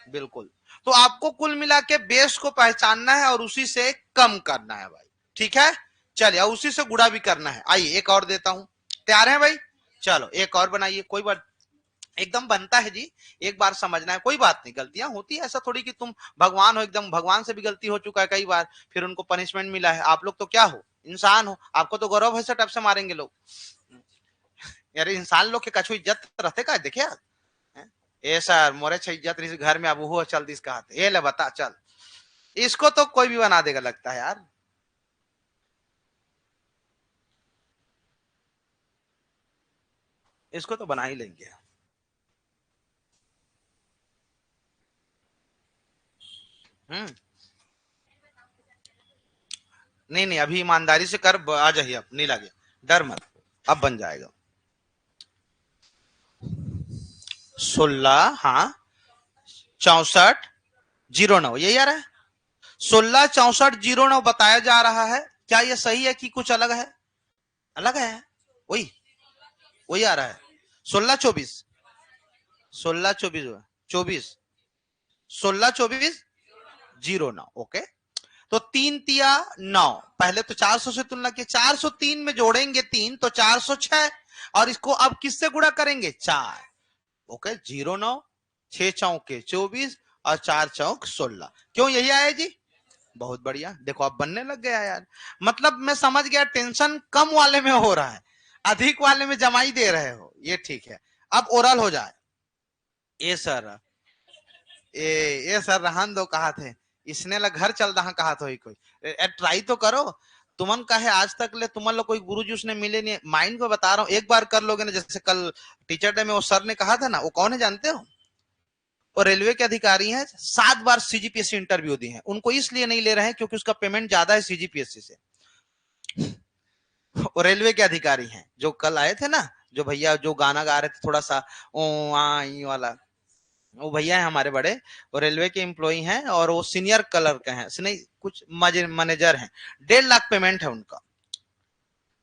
बिल्कुल, तो आपको कुल मिला के बेस को पहचानना है और उसी से कम करना है भाई। ठीक है, चलिए उसी से गुणा भी करना है। आइए एक और देता हूं, तैयार है भाई? चलो एक और बनाइए, कोई बात एकदम बनता है जी, एक बार समझना है, कोई बात नहीं, गलतियां होती है, ऐसा थोड़ी कि तुम भगवान हो, एकदम भगवान से भी गलती हो चुका है कई बार, फिर उनको पनिशमेंट मिला है। आप लोग तो क्या हो, इंसान हो, आपको तो गौरव है ऐसा टाइप से मारेंगे लोग। यार इंसान लोग के कछु इज्जत रहते का देखे यार। ए सर मोरे छ इज्जत रही घर में, अब वो चल दिस का हाथ ये ले बता चल, इसको तो कोई भी बना देगा लगता है यार। इसको तो बना ही लेंगे। नहीं नहीं अभी ईमानदारी से कर, आ जाइए, अब नहीं लगे, डर मत, अब बन जाएगा। 16, हाँ 6409 यही आ रहा है। 166409 बताया जा रहा है, क्या ये सही है कि कुछ अलग है? अलग है, वही वही आ रहा है। 1624, 1624, 24, 162409, ओके। तो 3 तिया 9, पहले तो 400 से तुलना की, 403 में जोड़ेंगे 3 तो 406 और इसको अब किससे गुणा करेंगे? 4, ओके। 09, 6 चौके 24 और 4 चौक 16, क्यों यही आया जी? बहुत बढ़िया, देखो अब बनने लग गया यार। मतलब मैं समझ गया, टेंशन कम वाले में हो रहा है, अधिक वाले में जमाई दे रहे हो, ये ठीक है। अब ओरल हो जाए। ए सर ए सर रहन दो, कहा थे इसने ला घर चल रहा, कहा तो कोई ट्राई तो करो। तुमन कहे आज तक ले तुमन लोग कोई गुरुजी उसने मिले नहीं, माइंड को बता रहा हूँ, एक बार कर लोगे ना, जैसे कल टीचर डे में वो सर ने कहा था ना, वो कौन है जानते हो? वो रेलवे के अधिकारी हैं, 7 बार सीजीपीएससी इंटरव्यू दी है, उनको इसलिए नहीं ले रहे हैं क्योंकि उसका पेमेंट ज्यादा है सीजीपीएससी से। वो रेलवे के अधिकारी हैं, जो कल आए थे ना, जो भैया जो गाना गा रहे थे थोड़ा सा ओ आई वाला, वो भैया है हमारे बड़े, वो रेलवे के एम्प्लॉई हैं और वो सीनियर कलर के हैं, नहीं कुछ मैनेजर हैं। 1.5 लाख पेमेंट है उनका,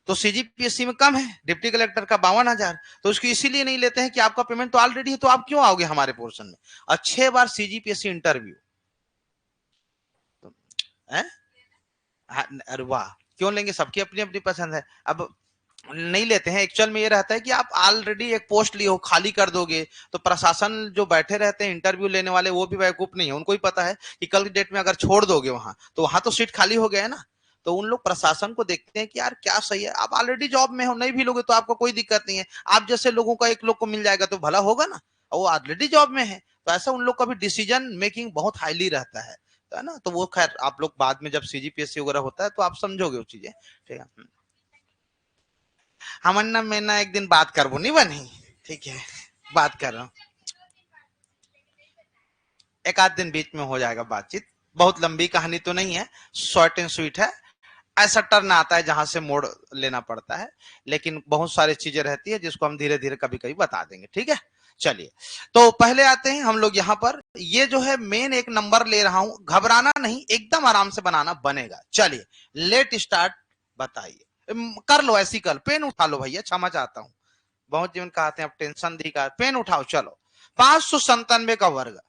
तो सीजीपीएससी में कम है, डिप्टी कलेक्टर का 52,000, तो उसको इसीलिए नहीं लेते हैं कि आपका पेमेंट तो ऑलरेडी है, तो आप क्यों आओगे हमारे पोर्शन में? और 6 बार सीजीपीएससी इंटरव्यू है। अरे वाह, क्यों लेंगे, सबकी अपनी अपनी पसंद है। अब नहीं लेते हैं। एक्चुअल में ये रहता है कि आप ऑलरेडी एक पोस्ट लिए हो, खाली कर दोगे तो प्रशासन जो बैठे रहते हैं इंटरव्यू लेने वाले, वो भी बेवकूफ नहीं है। उनको ही पता है कि कल की डेट में अगर छोड़ दोगे वहां तो वहां तो सीट खाली हो गया है ना। तो उन लोग प्रशासन को देखते हैं कि यार क्या सही है, आप ऑलरेडी जॉब में हो, नहीं भी लोगे तो आपको कोई दिक्कत नहीं है। आप जैसे लोगों का एक लोग को मिल जाएगा तो भला होगा ना, और वो ऑलरेडी जॉब में है। तो ऐसा उन लोग का भी डिसीजन मेकिंग बहुत हाईली रहता है ना। तो वो खैर आप लोग बाद में जब सीजीपीएससी वगैरह होता है तो आप समझोगे वो चीजें, ठीक है। हमन्ना मैं ना एक दिन बात करबो नहीं बनी, ठीक है, बात कर रहा हूँ। एक आध दिन बीच में हो जाएगा बातचीत, बहुत लंबी कहानी तो नहीं है, शॉर्ट एंड स्वीट है। ऐसा टर्न आता है जहां से मोड़ लेना पड़ता है, लेकिन बहुत सारी चीजें रहती है जिसको हम धीरे धीरे कभी कभी बता देंगे, ठीक है। चलिए, तो पहले आते हैं हम लोग यहाँ पर। ये जो है मेन एक नंबर ले रहा हूं, घबराना नहीं, एकदम आराम से बनाना बनेगा। चलिए लेट स्टार्ट, बताइए। कर लो ऐसी, कर पेन उठा लो भैया, क्षमा चाहता हूं। बहुत जीवन कहते हैं अब टेंशन दी का, पेन उठाओ चलो। 597 का वर्ग।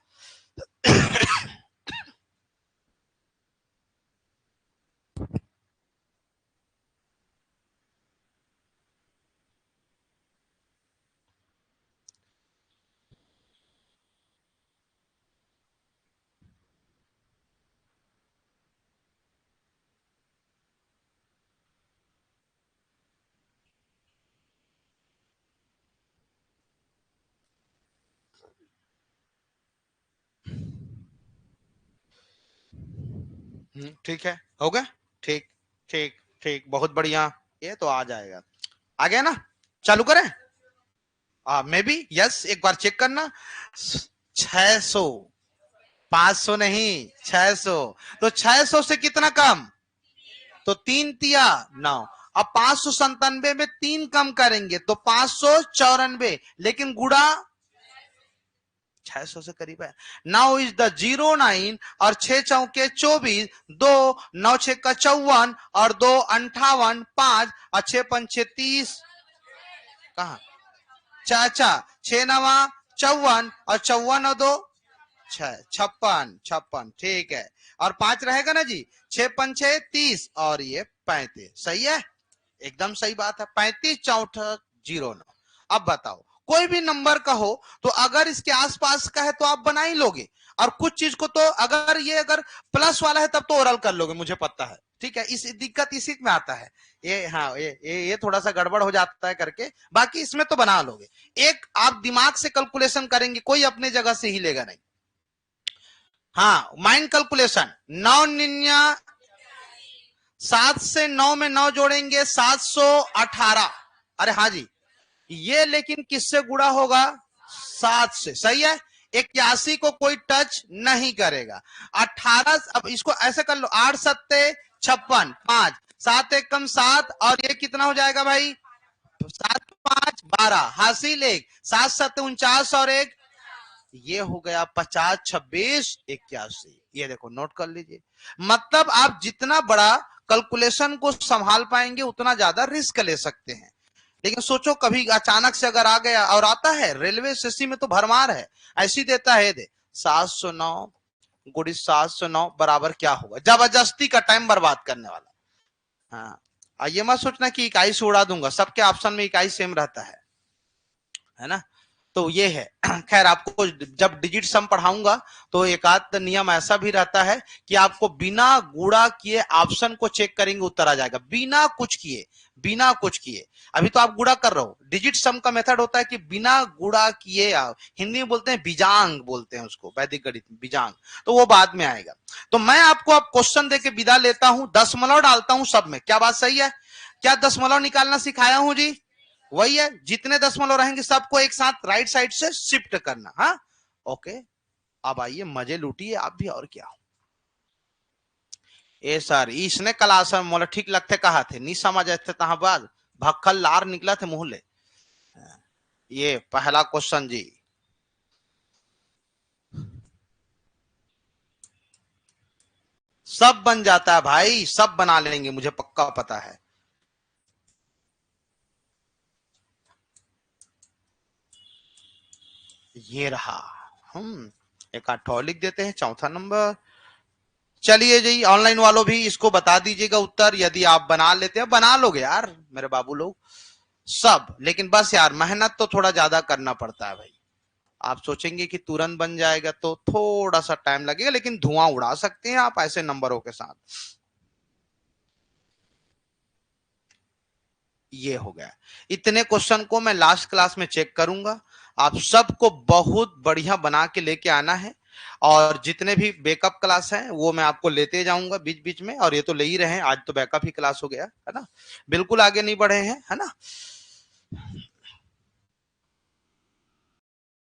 ठीक है, हो गया। ठीक ठीक ठीक, बहुत बढ़िया। ये तो आ जाएगा, आ गया ना। चालू करें। मे बी यस, एक बार चेक करना। 600, 500 नहीं, 600। तो 600 से कितना कम, तो तीन तिया 9। अब 597 में तीन कम करेंगे तो 594, लेकिन गुड़ा 600 से करीब है। नाउ इज द 09, और 6 चौके 24, 2 9 6 का 54, और 2 58, 5 और 6 5 6 30। कहा चाचा, 6 9 54, और 54 और 2 6 56 56, ठीक है। और 5 रहेगा ना जी, 6 5 6 30, और ये 35, सही है, एकदम सही बात है। 35 64 09। अब बताओ, कोई भी नंबर का हो तो अगर इसके आसपास का है तो आप बना ही लोगे, और कुछ चीज को तो अगर प्लस वाला है तब तो ओरल कर लोगे, मुझे पता है, ठीक है। इस दिक्कत इसी में आता है, ये हाँ, ये थोड़ा सा गड़बड़ हो जाता है करके, बाकी इसमें तो बना लोगे। एक आप दिमाग से कैलकुलेशन करेंगे, कोई अपने जगह से ही लेगा नहीं। हाँ, माइंड कैलकुलेशन। 9 7 से 9 में 9 जोड़ेंगे 718। अरे हाँ जी, ये लेकिन किससे गुणा होगा, 7 से, सही है। 81 को कोई टच नहीं करेगा। 18, अब इसको ऐसे कर लो, 8 सत्ते 56, 5 7 एक कम 7, और ये कितना हो जाएगा भाई, 7 5 12, हासिल 1, 7 7 49, और एक ये हो गया 50 26 81। ये देखो, नोट कर लीजिए। मतलब आप जितना बड़ा कैलकुलेशन को संभाल पाएंगे उतना ज्यादा रिस्क ले सकते हैं। लेकिन सोचो कभी अचानक से अगर आ गया, और आता है रेलवे स्टेशन में तो भरमार है, ऐसी देता है, दे 709 गुड़ी 709 बराबर क्या होगा, जबरदस्ती का टाइम बर्बाद करने वाला। हाँ, ये मत सोचना कि इकाई से उड़ा दूंगा, सबके ऑप्शन में इकाई सेम रहता है ना। तो ये है। खैर आपको जब डिजिट सम पढ़ाऊंगा तो एक आध नियम ऐसा भी रहता है कि आपको बिना गुणा किए ऑप्शन को चेक करेंगे, उत्तर आ जाएगा, बिना कुछ किए, बिना कुछ किए। अभी तो आप गुणा कर रहे हो, डिजिट सम का मेथड होता है कि बिना गुणा किए, हिंदी में बोलते हैं बीजांग, बोलते हैं उसको वैदिक गणित में बीजांग, तो वो बाद में आएगा। तो मैं आपको अब क्वेश्चन देके विदा लेता हूं, दशमलव डालता हूं सब में, क्या बात सही है, क्या दशमलव निकालना सिखाया हूं जी, वही है, जितने दशमलव रहेंगे सबको एक साथ राइट साइड से शिफ्ट करना। हाँ, ओके। अब आइए मजे लूटिए आप भी, और क्या। ए सर, इसने क्लास में मोला ठीक लगते कहा थे, नहीं समझ थे तहा बाद भक्खल लार निकला थे मुंह ले। ये पहला क्वेश्चन जी, सब बन जाता है भाई, सब बना लेंगे, मुझे पक्का पता है। ये रहा। हम एक आठ और लिख देते हैं, चौथा नंबर चलिए जी, ऑनलाइन वालों भी इसको बता दीजिएगा उत्तर, यदि आप बना लेते हैं। बना लोगे यार मेरे बाबू लोग सब, लेकिन बस यार मेहनत तो थोड़ा ज्यादा करना पड़ता है भाई। आप सोचेंगे कि तुरंत बन जाएगा तो थोड़ा सा टाइम लगेगा, लेकिन धुआं उड़ा सकते हैं आप ऐसे नंबरों के साथ। ये हो गया। इतने क्वेश्चन को मैं लास्ट क्लास में चेक करूंगा। आप सबको बहुत बढ़िया बना के लेके आना है, और जितने भी बैकअप क्लास हैं वो मैं आपको लेते जाऊंगा बीच बीच में, और ये तो ले ही रहे हैं, आज तो बैकअप ही क्लास हो गया है ना, बिल्कुल आगे नहीं बढ़े हैं, है ना।